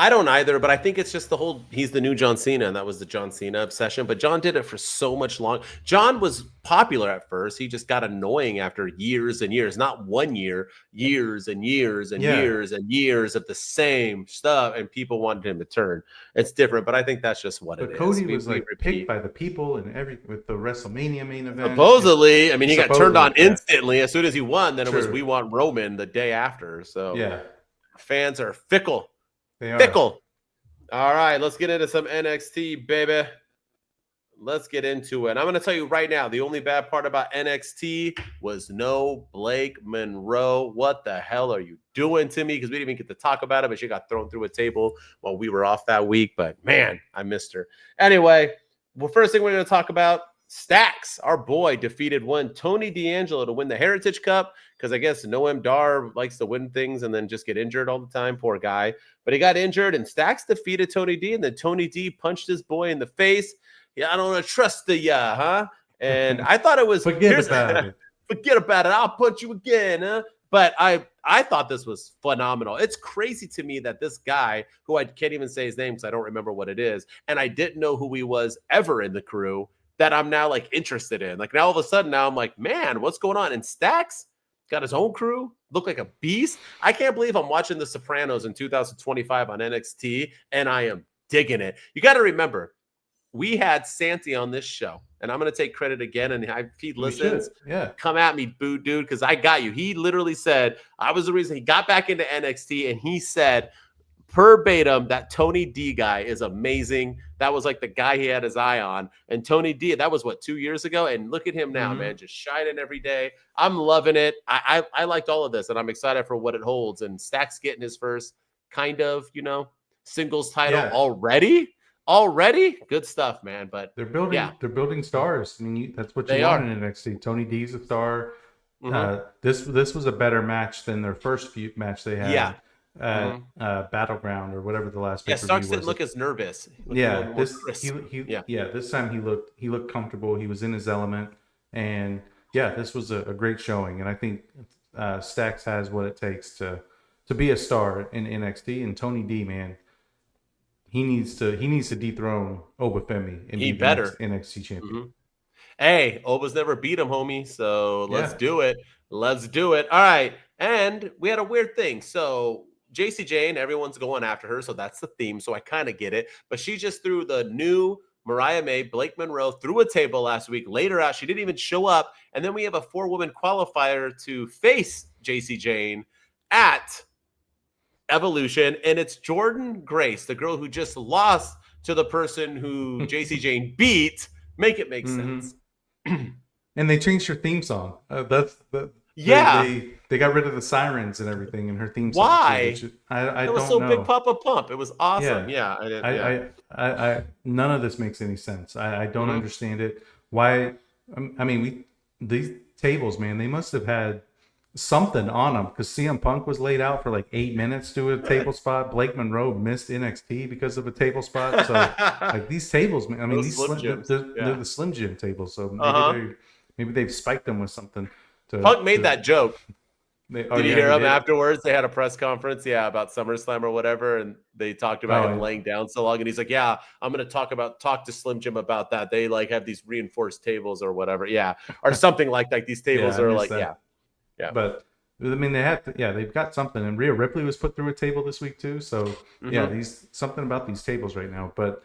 I don't either, but I think it's just he's the new John Cena, and that was the John Cena obsession. But John did it for so much long. John was popular at first. He just got annoying after years and years, not 1 year, years and years and years and years of the same stuff, and people wanted him to turn. It's different, but I think that's just what it is. Cody was picked by the people and with the WrestleMania main event. Supposedly, I mean, he got turned on instantly as soon as he won. Then it was "We want Roman" the day after. So fans are fickle. Fickle. All right, let's get into some NXT, baby. Let's get into it. I'm going to tell you right now, the only bad part about NXT was no Blake Monroe. What the hell are you doing to me? Because we didn't even get to talk about it, but she got thrown through a table while we were off that week. But, man, I missed her. Anyway, first thing we're going to talk about, Stacks, our boy, defeated Tony D'Angelo to win the Heritage Cup, because I guess Noam Dar likes to win things and then just get injured all the time. Poor guy. But he got injured, and Stacks defeated Tony D, and then Tony D punched his boy in the face. Yeah, I don't want to trust the huh? And I thought it was forget about it. I'll punch you again, huh? But I thought this was phenomenal. It's crazy to me that this guy, who I can't even say his name because I don't remember what it is, and I didn't know who he was ever in the crew, that I'm now interested in. Now all of a sudden now I'm like, man, what's going on? And Stacks got his own crew, looked like a beast. I can't believe I'm watching The Sopranos in 2025 on NXT, and I am digging it. You got to remember, we had Santi on this show, and I'm going to take credit again, and if he listens, come at me, boo, dude, because I got you. He literally said, I was the reason he got back into NXT, and he said, verbatim, that Tony D guy is amazing. That was the guy he had his eye on. And Tony D, that was 2 years ago? And look at him now, man, just shining every day. I'm loving it. I liked all of this, and I'm excited for what it holds. And Stacks getting his first kind of, singles title already. Good stuff, man. But they're building stars. I mean, that's what you want in NXT. Tony D's a star. This was a better match than their first match they had. Yeah. Battleground or whatever the last pay-per-view was. Starks didn't look as nervous. This time he looked comfortable. He was in his element, and this was a great showing. And I think Stacks has what it takes to be a star in NXT. And Tony D, man, he needs to dethrone Obafemi and be better NXT champion. Hey, Oba's never beat him, homie. So let's do it. All right, and we had a weird thing. So JC Jane, everyone's going after her, so that's the theme. So I kind of get it. But she just threw the new Mariah May, Blake Monroe, through a table last week. Later out, she didn't even show up. And then we have a 4-woman qualifier to face JC Jane at Evolution. And it's Jordynne Grace, the girl who just lost to the person who JC Jane beat. Make it make sense. And they changed her theme song. Yeah. They got rid of the sirens and everything in her theme song. Why? Too, which I It was don't so know. Big Papa Pump. It was awesome. Yeah, Yeah. I did. Yeah. none of this makes any sense. I don't Mhm. understand it. Why? I mean, these tables, man, they must have had something on them because CM Punk was laid out for like 8 minutes to a table spot. Blake Monroe missed NXT because of a table spot. So like these tables, man, I mean, Those Slim Jims. they're Yeah. the Slim Jim tables. So Uh-huh. maybe they've spiked them with something. Punk made that joke. Did Did you hear him afterwards? They had a press conference, about SummerSlam or whatever, and they talked about him laying down so long. And he's like, "Yeah, I'm going to talk to Slim Jim about that. They like have these reinforced tables or whatever, or something like that. These tables are like, that. Yeah. But I mean, they've got something. And Rhea Ripley was put through a table this week too. So something about these tables right now. But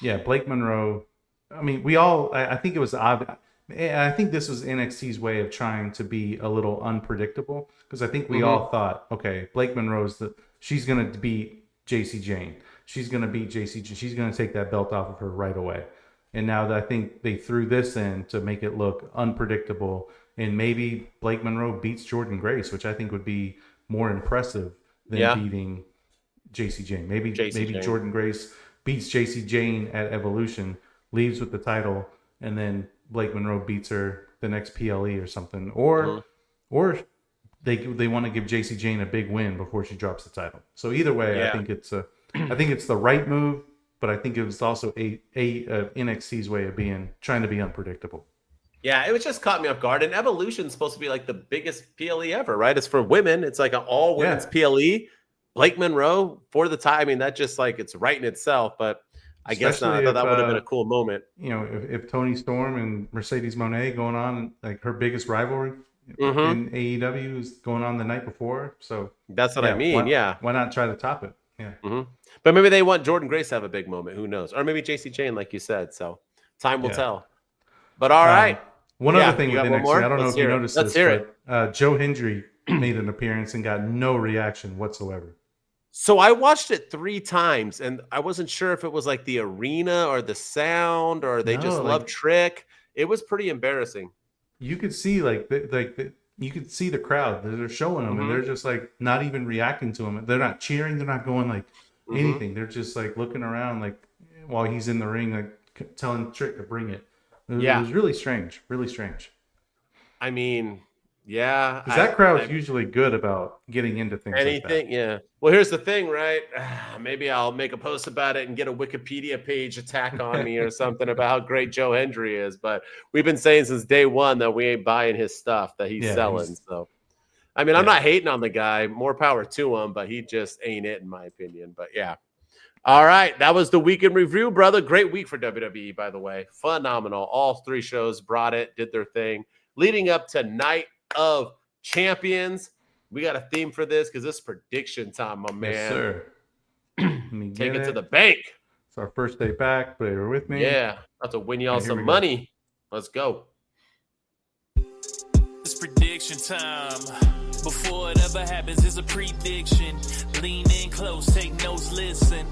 Blake Monroe. I mean, I think it was obvious. I think this was NXT's way of trying to be a little unpredictable because I think we all thought, okay, Blake Monroe's she's going to beat JC Jane. She's going to beat JC. She's going to take that belt off of her right away. And now that I think they threw this in to make it look unpredictable, and maybe Blake Monroe beats Jordynne Grace, which I think would be more impressive than beating JC Jane. Maybe Jordynne Grace beats JC Jane at Evolution, leaves with the title, and then Blake Monroe beats her the next PLE or something, or they want to give JC Jane a big win before she drops the title. So either way, I think it's the right move, but I think it was also a NXT's way of trying to be unpredictable. Yeah, it was just caught me off guard. And Evolution's supposed to be like the biggest PLE ever, right? It's for women. It's like an all women's PLE. Blake Monroe for the time. I mean, that just like it's right in itself, but. I guess not. I thought that would have been a cool moment. You know, if Toni Storm and Mercedes Moné going on, like her biggest rivalry in AEW is going on the night before. So that's what I mean. Why not try to top it? Yeah. But maybe they want Jordynne Grace to have a big moment. Who knows? Or maybe JC Jane, like you said. So time will tell. But all right. One other thing with NXT, I don't know if you noticed this, but Joe Hendry made an appearance and got no reaction whatsoever. So I watched it 3 times, and I wasn't sure if it was like the arena or the sound or they just love Trick. It was pretty embarrassing. You could see you could see the crowd. They're showing them, and they're just like not even reacting to him. They're not cheering. They're not going like anything. They're just like looking around like while he's in the ring, like telling Trick to bring it. It was really strange. Really strange. I mean... Yeah, because that crowd's usually good about getting into things. Anything, like that. Well, here's the thing, right? Maybe I'll make a post about it and get a Wikipedia page attack on me or something about how great Joe Hendry is. But we've been saying since day one that we ain't buying his stuff that he's selling. So, I mean, I'm not hating on the guy. More power to him, but he just ain't it, in my opinion. But yeah. All right, that was the week in review, brother. Great week for WWE, by the way. Phenomenal. All 3 shows brought it, did their thing. Leading up to Night of Champions. We got a theme for this because this is prediction time, my man. Yes, sir. Take it to the bank. It's our first day back, but you're with me. Yeah, about to win y'all some money. Let's go. It's prediction time. Before it ever happens, it's a prediction. Lean in close, take notes, listen.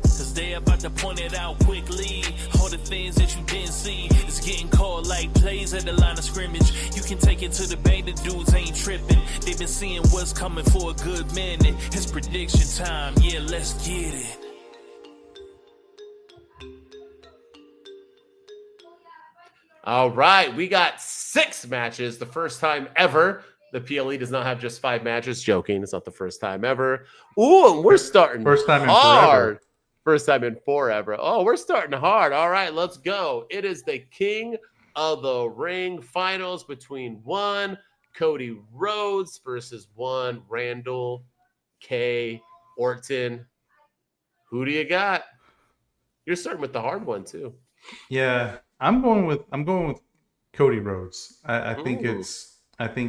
Cause they about to point it out quickly. All the things that you didn't see is getting called like plays at the line of scrimmage. You can take it to the bank, the dudes ain't tripping. They've been seeing what's coming for a good minute. It's prediction time, yeah, let's get it. All right, we got 6 matches. The first time ever. The PLE does not have just 5 matches. Joking, it's not the first time ever. Ooh, and we're starting first time in hard. Forever. First time in forever. Oh, we're starting hard. All right, let's go. It is the King of the Ring finals between 1 Cody Rhodes versus 1 Randall K. Orton. Who do you got? You're starting with the hard one too. Yeah, I'm going with Cody Rhodes. I think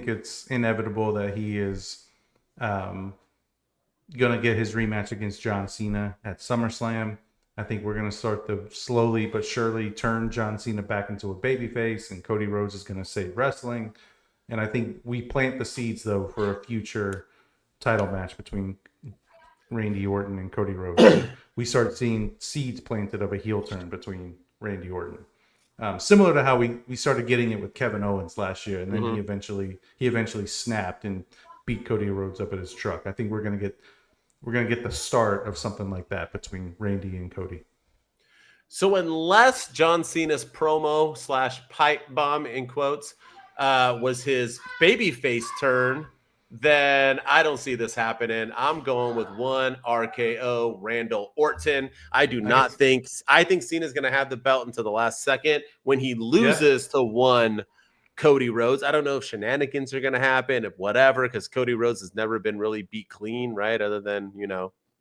it's inevitable that he is going to get his rematch against John Cena at SummerSlam. I think we're going to start to slowly but surely turn John Cena back into a babyface, and Cody Rhodes is going to save wrestling. And I think we plant the seeds, though, for a future title match between Randy Orton and Cody Rhodes. We start seeing seeds planted of a heel turn between Randy Orton. Similar to how we started getting it with Kevin Owens last year, and then Mhm. he eventually snapped and beat Cody Rhodes up at his truck. I think we're gonna get the start of something like that between Randy and Cody. So unless John Cena's promo slash pipe bomb in quotes was his babyface turn, then I don't see this happening. I'm going with one RKO Randall Orton. I think Cena's going to have the belt until the last second. When he loses to one Cody Rhodes, I don't know if shenanigans are going to happen, if whatever, because Cody Rhodes has never been really beat clean, right? Other than,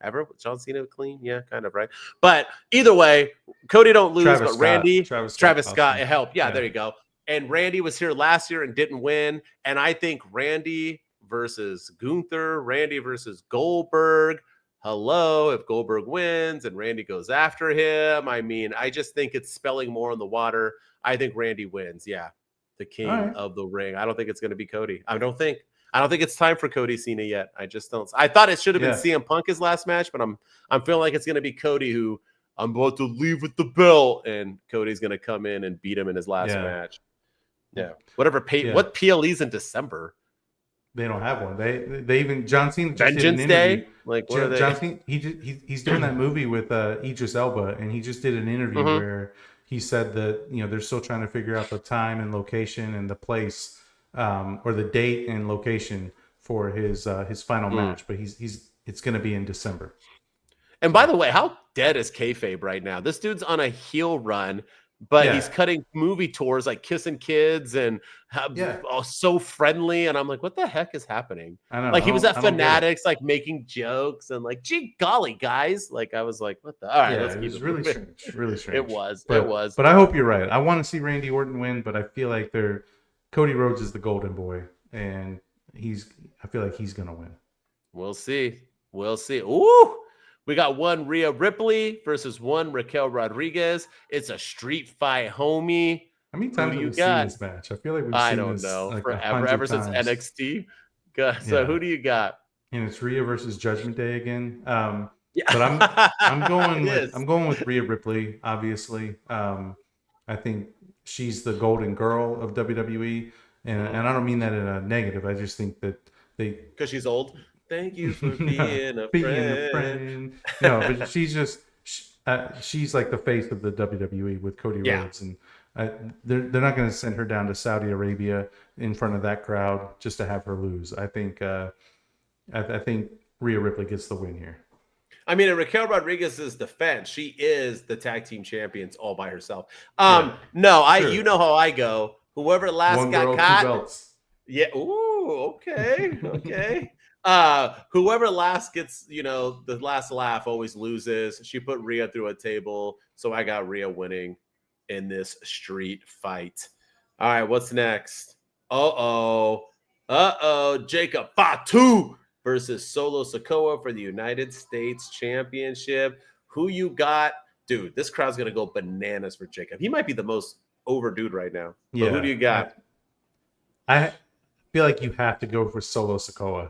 ever John Cena clean? Yeah, kind of, right? But either way, Cody don't lose, but Randy, Travis Scott, it helped. Yeah, there you go. And Randy was here last year and didn't win. And I think Randy versus Gunther, Randy versus Goldberg. Hello, if Goldberg wins and Randy goes after him, I just think it's spelling more in the water. I think Randy wins. Yeah, the king of the ring. I don't think it's going to be Cody. I don't think it's time for Cody Cena yet. I just don't. I thought it should have been CM Punk his last match, but I'm feeling like it's going to be Cody who I'm about to leave with the belt, and Cody's going to come in and beat him in his last match. Yeah, whatever. What PLE's in December? They don't have one. They even John Cena just Vengeance did an Day. Like what John Cena, he's doing that movie with Idris Elba, and he just did an interview where he said that they're still trying to figure out the time and location and the place, or the date and location for his final match. But it's going to be in December. And by the way, how dead is kayfabe right now? This dude's on a heel run, but he's cutting movie tours like kissing kids and so friendly. And I'm like, what the heck is happening? I know. Like he was at Fanatics, like making jokes and like, gee golly, guys. Like I was like, what the? All right, let's keep it really strange. Really strange. It was. But I hope you're right. I want to see Randy Orton win, but I feel like Cody Rhodes is the golden boy, and I feel like he's gonna win. We'll see. Ooh. We got one Rhea Ripley versus one Raquel Rodriguez. It's a street fight, homie. How many times have we seen this match? I feel like we've seen this like forever, ever since NXT. So who do you got? And it's Rhea versus Judgment Day again. But I'm going with Rhea Ripley. Obviously, I think she's the golden girl of WWE, and I don't mean that in a negative. I just think that because she's old. Thank you for being a friend. No, but she's like the face of the WWE with Cody Rhodes, and they're not going to send her down to Saudi Arabia in front of that crowd just to have her lose. I think Rhea Ripley gets the win here. I mean, in Raquel Rodriguez's defense, she is the tag team champions all by herself. You know how I go. Whoever last got caught. 2 belts. Yeah. Ooh. Okay. Whoever last gets, the last laugh always loses. She put Rhea through a table, so I got Rhea winning in this street fight. All right, what's next? Jacob Fatu versus Solo Sikoa for the United States Championship. Who you got? Dude, this crowd's going to go bananas for Jacob. He might be the most over dude right now. But who do you got? I feel like you have to go for Solo Sikoa.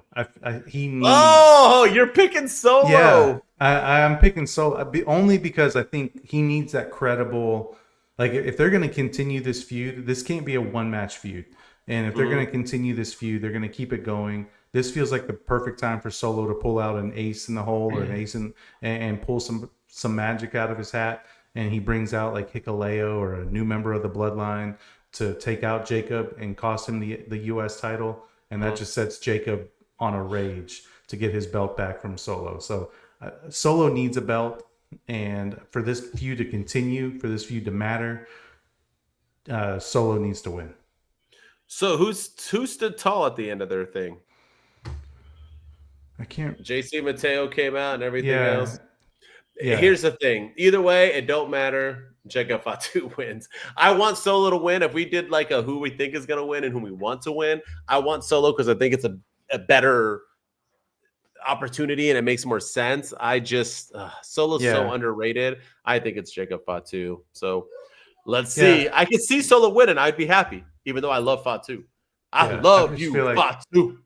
You're picking Solo. Yeah, I'm picking Solo only because I think he needs that credible. Like if they're going to continue this feud, this can't be a one-match feud. And if they're going to continue this feud, they're going to keep it going. This feels like the perfect time for Solo to pull out an ace in the hole or an ace and pull some magic out of his hat. And he brings out like Hikuleo or a new member of the bloodline to take out Jacob and cost him the U.S. title. And that just sets Jacob on a rage to get his belt back from Solo. So Solo needs a belt. And for this feud to continue, for this feud to matter, Solo needs to win. So who stood tall at the end of their thing? I can't. JC Mateo came out and everything else. Yeah. Here's the thing. Either way, it don't matter. Jacob Fatu wins. I want Solo to win. If we did like a who we think is going to win and who we want to win, I want Solo because I think it's a better opportunity and it makes more sense. I just Solo's so underrated. I think it's Jacob Fatu. So let's see. I could see Solo win and I'd be happy, even though I love Fatu. I love you, Fatu.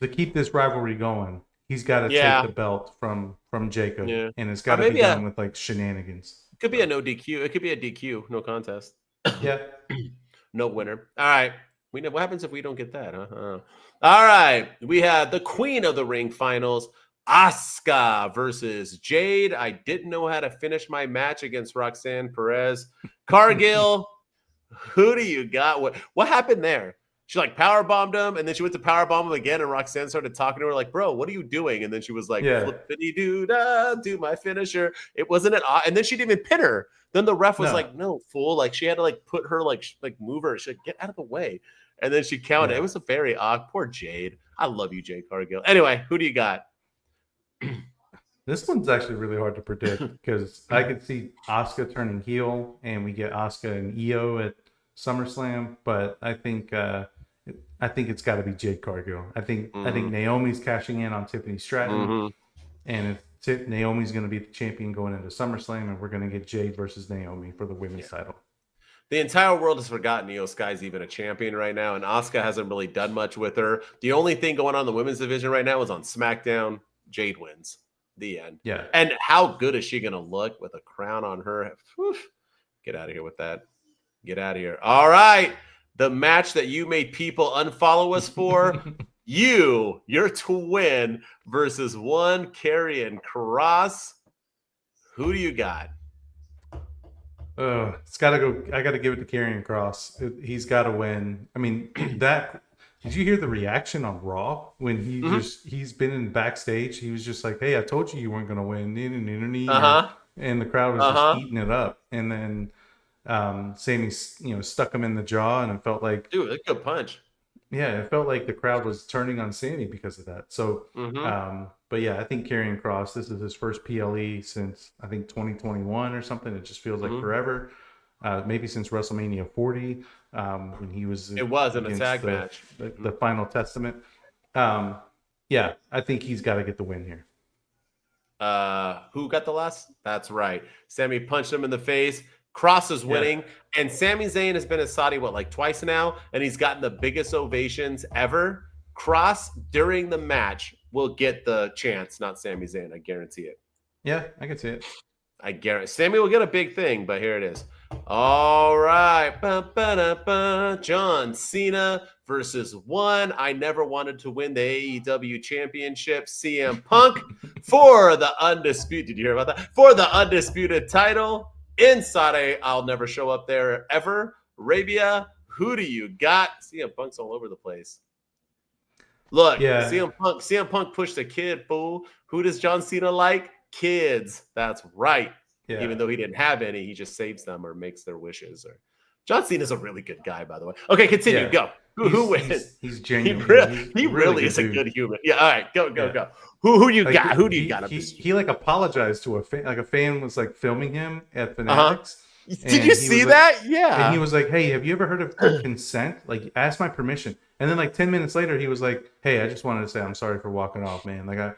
To keep this rivalry going, he's got to take the belt from Jacob, and it's got to be done with like shenanigans. It could be a no DQ. It could be a DQ, no contest. Yeah. No winner. All right. We know what happens if we don't get that. All right. We had the Queen of the Ring finals, Asuka versus Jade. I didn't know how to finish my match against Roxanne Perez. Cargill, who do you got? What happened there? She like power bombed him, and then she went to power bomb him again, and Roxanne started talking to her like, "Bro, what are you doing?" And then she was like, Yeah. "Flippity doo da, do my finisher." It wasn't an, and then she didn't even pin her. Then the ref was like, "No, fool!" Like she had to like put her like move her. She like, get out of the way, and then she counted. Yeah. It was a very odd. Poor Jade. I love you, Jade Cargill. Anyway, who do you got? This one's actually really hard to predict because I could see Asuka turning heel, and we get Asuka and Io at SummerSlam. But I think it's got to be Jade Cargill. I think Naomi's cashing in on Tiffany Stratton, and if Naomi's going to be the champion going into SummerSlam, and we're going to get Jade versus Naomi for the women's title. The entire world has forgotten Io Sky's even a champion right now, and Asuka hasn't really done much with her. The only thing going on in the women's division right now is on SmackDown. Jade wins. The end. Yeah. And how good is she going to look with a crown on her? Whew. Get out of here with that. Get out of here. All right. The match that you made people unfollow us for, your twin versus one Karrion Kross. Who do you got? It's got to go. I got to give it to Karrion Kross. He's got to win. I mean, did you hear the reaction on Raw when he's been in backstage? He was just like, "Hey, I told you weren't going to win." And the crowd was just eating it up. And then Sami, stuck him in the jaw, and it felt like, dude, that's a good punch. Yeah, it felt like the crowd was turning on Sami because of that. So, but yeah, I think Karrion Kross, this is his first PLE since I think 2021 or something. It just feels like forever. Maybe since WrestleMania 40, when he was. It was in a tag match. The Final Testament. Yeah, I think he's got to get the win here. Who got the last? That's right. Sami punched him in the face. Kross is winning, and Sami Zayn has been at Saudi twice now, and he's gotten the biggest ovations ever. Kross during the match will get the chance, not Sami Zayn. I guarantee it. Yeah, I can see it. I guarantee Sami will get a big thing, but here it is. All right, John Cena versus one I never wanted to win the AEW championship, CM Punk, for the undisputed. Did you hear about that? For the undisputed title. In Saudi, I'll never show up there ever. Arabia, who do you got? CM Punk's all over the place. Look, CM Punk pushed a kid, fool. Who does John Cena like? Kids. That's right. Yeah. Even though he didn't have any, he just saves them or makes their wishes. Or John Cena's a really good guy, by the way. Okay, continue. Yeah. Go. Who wins? He's genuine. He really is a good human. Yeah. All right. Go. Who you got? Who do you got? He like apologized to a fan. Like a fan was like filming him at Fanatics. Did you see that? Yeah. And he was like, "Hey, have you ever heard of consent? Like, ask my permission." And then like 10 minutes later, he was like, "Hey, I just wanted to say I'm sorry for walking off, man. Like,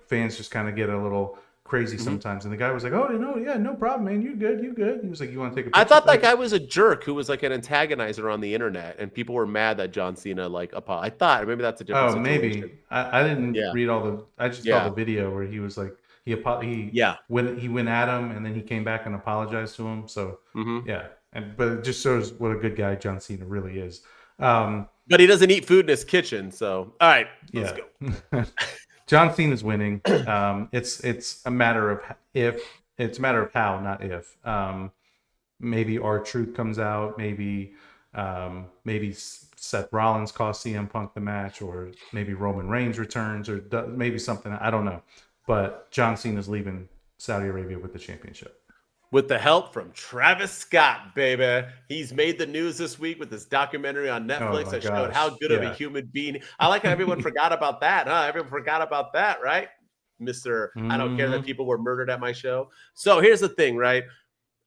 fans just kind of get a little crazy sometimes." And the guy was like, "Oh, no problem, man. You good. He was like, "You want to take a picture?" I thought that guy was a jerk who was like an antagonizer on the internet, and people were mad that John Cena I thought maybe that's a different situation. Maybe I didn't read all the. I just saw the video where he was like he went at him, and then he came back and apologized to him. So but it just shows what a good guy John Cena really is. But he doesn't eat food in his kitchen. So all right, let's go. John Cena's winning. It's a matter of if. It's a matter of how, not if. Maybe R-Truth comes out. Maybe Seth Rollins costs CM Punk the match, or maybe Roman Reigns returns, or maybe something. I don't know. But John Cena's leaving Saudi Arabia with the championship. With the help from Travis Scott, baby. He's made the news this week with this documentary on Netflix that showed how good of a human being. I like how everyone forgot about that, huh? Everyone forgot about that, right? I don't care that people were murdered at my show. So here's the thing, right?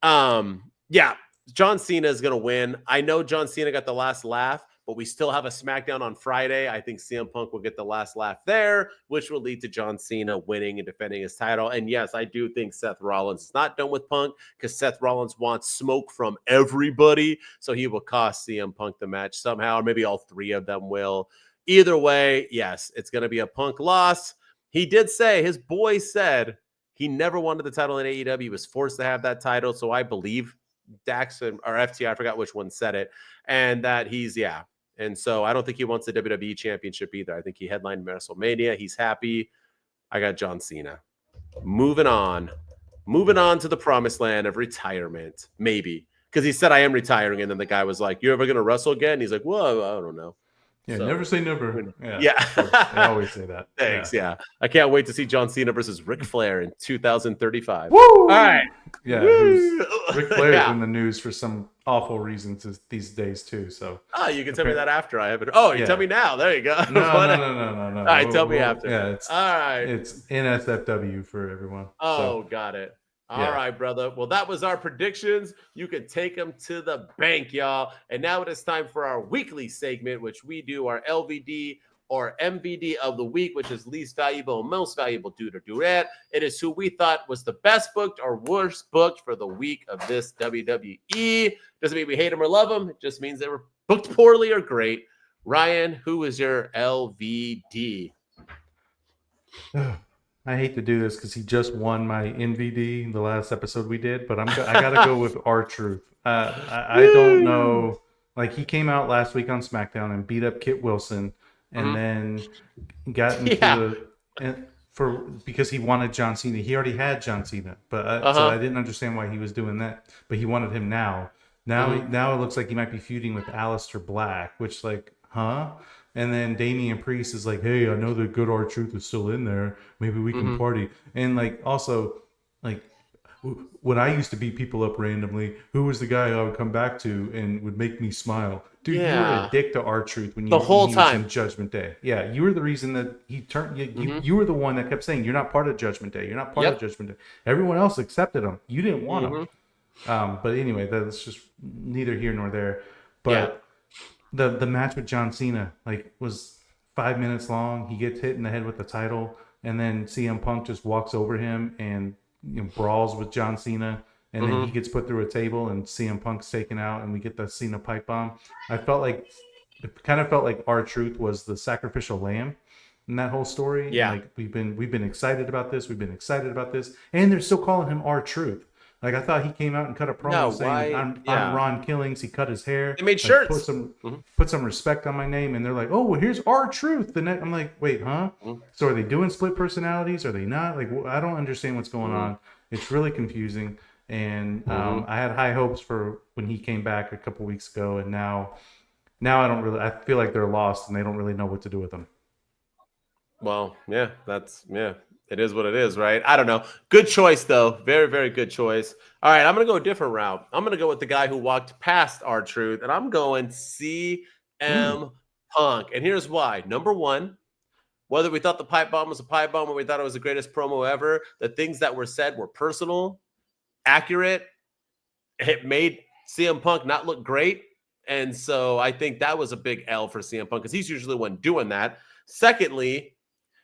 John Cena is going to win. I know John Cena got the last laugh, but we still have a SmackDown on Friday. I think CM Punk will get the last laugh there, which will lead to John Cena winning and defending his title. And yes, I do think Seth Rollins is not done with Punk, because Seth Rollins wants smoke from everybody. So he will cost CM Punk the match somehow, or maybe all three of them will. Either way, yes, it's going to be a Punk loss. He did say, his boy said he never wanted the title in AEW. He was forced to have that title. So I believe Dax or FTR, I forgot which one said it, and that he's and so I don't think he wants the WWE Championship either. I think he headlined WrestleMania. He's happy. I got John Cena. Moving on to the promised land of retirement, maybe. Because he said, I am retiring. And then the guy was like, you ever going to wrestle again? He's like, well, I don't know. Yeah, so, never say never. Yeah. They always say that. Thanks, yeah. I can't wait to see John Cena versus Ric Flair in 2035. Woo! All right. Yeah, Ric Flair's in the news for some awful reasons these days, too. So. Oh, you can tell me that after. I haven't. Oh, you tell me now. There you go. No. All right, tell me after. Yeah, all right. It's NSFW for everyone. Oh, got it. All right, brother. Well, that was our predictions. You can take them to the bank, y'all. And now it is time for our weekly segment, which we do our LVD or MVD of the week, which is least valuable and most valuable dude or duet. It is who we thought was the best booked or worst booked for the week of this WWE. Doesn't mean we hate them or love them. It just means they were booked poorly or great. Ryan, who is your LVD? I hate to do this because he just won my NVD the last episode we did, but I gotta go with R-Truth. I don't know. Like, he came out last week on SmackDown and beat up Kit Wilson, and then got into because he wanted John Cena. He already had John Cena, but so I didn't understand why he was doing that. But he wanted him now. Now it looks like he might be feuding with Aleister Black, which, like, huh? And then Damian Priest is like, hey, I know the good R-Truth is still in there. Maybe we can party. And, like, also, like, when I used to beat people up randomly, who was the guy I would come back to and would make me smile? Dude, you were a dick to R-Truth when you was in Judgment Day. Yeah, you were the reason that he turned. You were the one that kept saying, you're not part of Judgment Day. You're not part of Judgment Day. Everyone else accepted him. You didn't want him. But anyway, that's just neither here nor there. But the match with John Cena, like, was 5 minutes long. He gets hit in the head with the title, and then CM Punk just walks over him and brawls with John Cena, and then he gets put through a table, and CM Punk's taken out, and we get the Cena pipe bomb. It kind of felt like R-Truth was the sacrificial lamb in that whole story. Yeah, like we've been excited about this. We've been excited about this, and they're still calling him R-Truth. Like, I thought he came out and cut a promo saying, I'm Ron Killings. He cut his hair. They made shirts. Put some respect on my name. And they're like, oh, well, here's R-Truth. I'm like, wait, huh? So are they doing split personalities? Are they not? Like, I don't understand what's going on. It's really confusing. And I had high hopes for when he came back a couple weeks ago. And now I feel like they're lost and they don't really know what to do with him. Well, it is what it is, right? I don't know. Good choice, though. Very, very good choice. All right, I'm going to go a different route. I'm going to go with the guy who walked past R-Truth, and I'm going CM Punk. And here's why. Number one, whether we thought the pipe bomb was a pipe bomb or we thought it was the greatest promo ever, the things that were said were personal, accurate. It made CM Punk not look great. And so I think that was a big L for CM Punk because he's usually the one doing that. Secondly,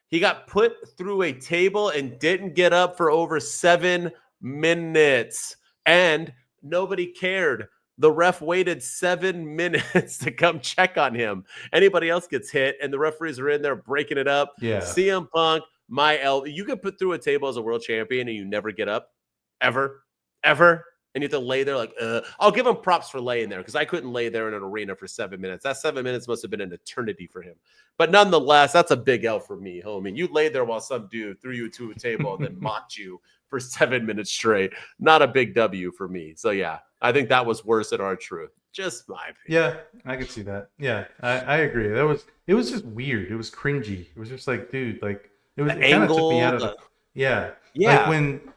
he got put through a table and didn't get up for over 7 minutes. And nobody cared. The ref waited 7 minutes to come check on him. Anybody else gets hit, and the referees are in there breaking it up. Yeah. CM Punk, you can put through a table as a world champion and you never get up. Ever. And you have to lay there like, I'll give him props for laying there because I couldn't lay there in an arena for 7 minutes. That 7 minutes must have been an eternity for him. But nonetheless, that's a big L for me, homie. You laid there while some dude threw you to a table and then mocked you for 7 minutes straight. Not a big W for me. So, yeah, I think that was worse than R-Truth. Just my opinion. Yeah, I could see that. Yeah, I agree. It was just weird. It was cringy. It was just like, dude, like, it kind of took me out of Yeah. Like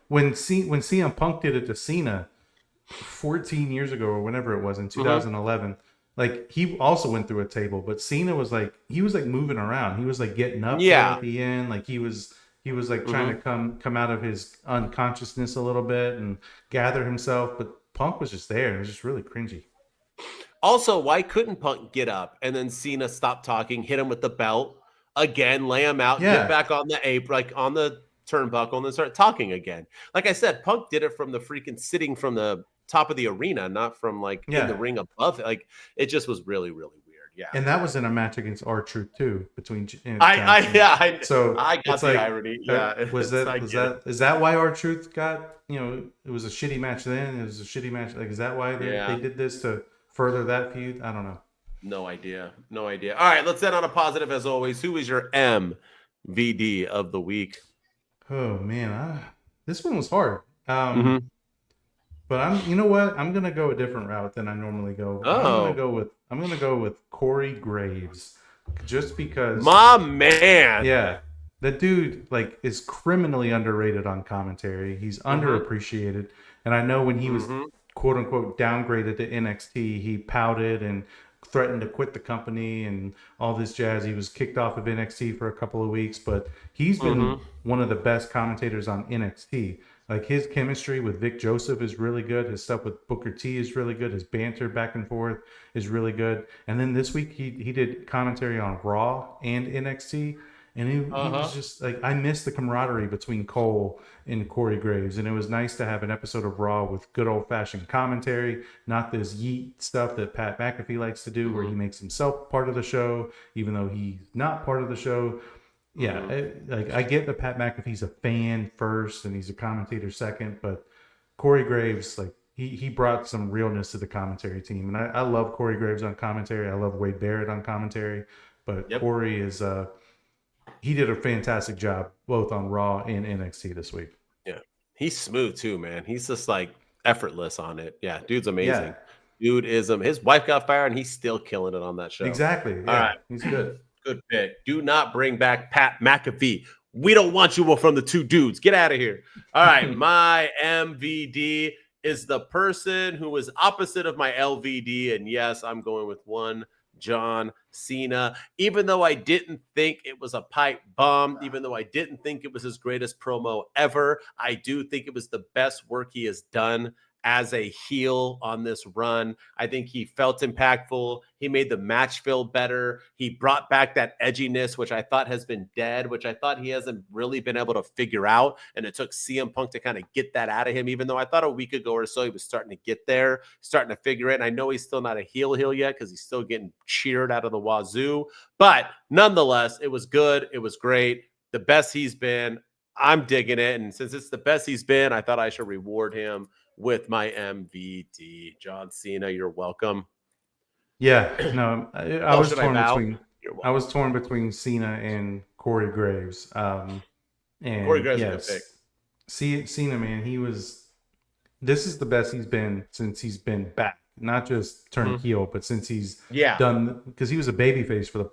when CM Punk did it to Cena 14 years ago or whenever it was in 2011, like, he also went through a table, but Cena was like, moving around. He was like getting up at the end. Like he was like trying to come out of his unconsciousness a little bit and gather himself. But Punk was just there. It was just really cringy. Also, why couldn't Punk get up and then Cena stop talking, hit him with the belt again, lay him out, get back on the apron, like on the turnbuckle, and then start talking again? Like I said, Punk did it from the freaking sitting from the top of the arena, not from like in the ring above. Like, it just was really, really weird. Yeah. And that was in a match against R-Truth too, between. I got the irony. Yeah. Is that why R-Truth got? It was a shitty match then. It was a shitty match. Like, is that why they did this to further that feud? I don't know. No idea. All right, let's end on a positive as always. Who is your MVD of the week? Oh man, this one was hard. Mm-hmm. But you know what? I'm gonna go a different route than I normally go. I'm gonna go with Corey Graves, just because. My man. Yeah, that dude is criminally underrated on commentary. He's underappreciated, and I know when he was quote unquote downgraded to NXT, he pouted and threatened to quit the company and all this jazz. He was kicked off of NXT for a couple of weeks, but he's been one of the best commentators on NXT. Like, his chemistry with Vic Joseph is really good. His stuff with Booker T is really good. His banter back and forth is really good. And then this week he did commentary on Raw and NXT. And he was just like, I miss the camaraderie between Cole and Corey Graves. And it was nice to have an episode of Raw with good old fashioned commentary, not this yeet stuff that Pat McAfee likes to do where he makes himself part of the show, even though he's not part of the show. Yeah, I get that Pat McAfee's a fan first and he's a commentator second, but Corey Graves, he brought some realness to the commentary team. And I love Corey Graves on commentary. I love Wade Barrett on commentary, but Corey is he did a fantastic job both on Raw and NXT this week. Yeah, he's smooth too, man. He's just effortless on it. Yeah, dude's amazing. Yeah. Dude is his wife got fired and he's still killing it on that show. Exactly. Yeah, all right, he's good. Good pick. Do not bring back Pat McAfee. We don't want you from the two dudes. Get out of here. All right. My MVD is the person who is opposite of my LVD. And yes, I'm going with one John Cena. Even though I didn't think it was a pipe bomb, even though I didn't think it was his greatest promo ever, I do think it was the best work he has done as a heel on this run. I think he felt impactful. He made the match feel better. He brought back that edginess, which I thought has been dead, which I thought he hasn't really been able to figure out. And it took CM Punk to kind of get that out of him, even though I thought a week ago or so he was starting to get there, starting to figure it. And I know he's still not a heel yet because he's still getting cheered out of the wazoo. But nonetheless, it was good. It was great. The best he's been. I'm digging it. And since it's the best he's been, I thought I should reward him with my MVD. John Cena, you're welcome. Yeah, no, I was torn between Cena and Corey Graves. And Corey Graves is a good pick. Cena, man, this is the best he's been since he's been back. Not just turned heel, but since he's done, because he was a babyface for the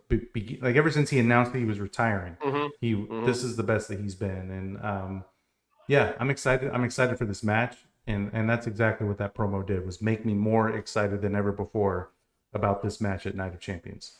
ever since he announced that he was retiring. This is the best that he's been, and I'm excited. I'm excited for this match. And that's exactly what that promo did, was make me more excited than ever before about this match at Night of Champions.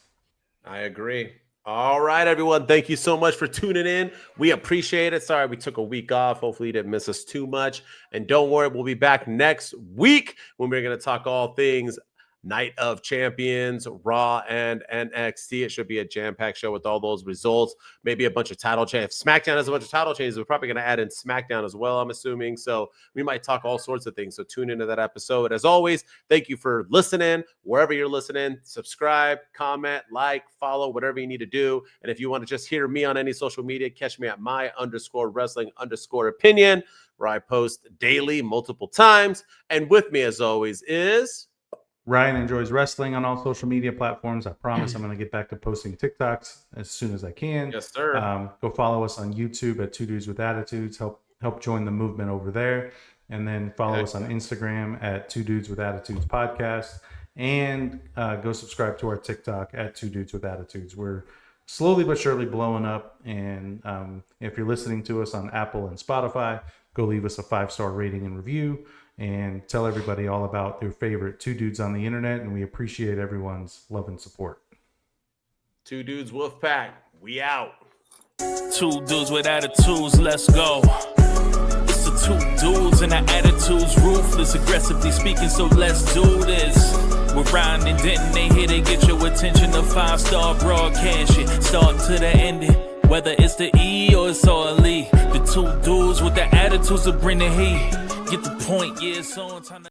I agree. All right, everyone. Thank you so much for tuning in. We appreciate it. Sorry we took a week off. Hopefully you didn't miss us too much. And don't worry, we'll be back next week when we're going to talk all things Night of Champions, Raw, and NXT. It should be a jam-packed show with all those results. Maybe a bunch of title changes. SmackDown has a bunch of title changes. We're probably going to add in SmackDown as well, I'm assuming. So we might talk all sorts of things. So tune into that episode. As always, thank you for listening. Wherever you're listening, subscribe, comment, follow, whatever you need to do. And if you want to just hear me on any social media, catch me at my_wrestling_opinion, where I post daily, multiple times. And with me, as always, is Ryan Enjoys Wrestling on all social media platforms. I promise I'm going to get back to posting TikToks as soon as I can. Yes, sir. Go follow us on YouTube at Two Dudes with Attitudes. Help join the movement over there. And then follow us on Instagram at Two Dudes with Attitudes Podcast. And go subscribe to our TikTok at Two Dudes with Attitudes. We're slowly but surely blowing up. And if you're listening to us on Apple and Spotify, go leave us a 5-star rating and review. And tell everybody all about their favorite two dudes on the internet. And we appreciate everyone's love and support. Two Dudes Wolfpack. We out. Two dudes with attitudes, let's go. It's the two dudes and the attitudes ruthless, aggressively speaking, so let's do this. We're Ryan and Denton, they here to get your attention. A 5-star broadcast, start to the ending. Whether it's the E or it's all E. The two dudes with the attitudes that bring the heat. Get the point, yeah, it's on time.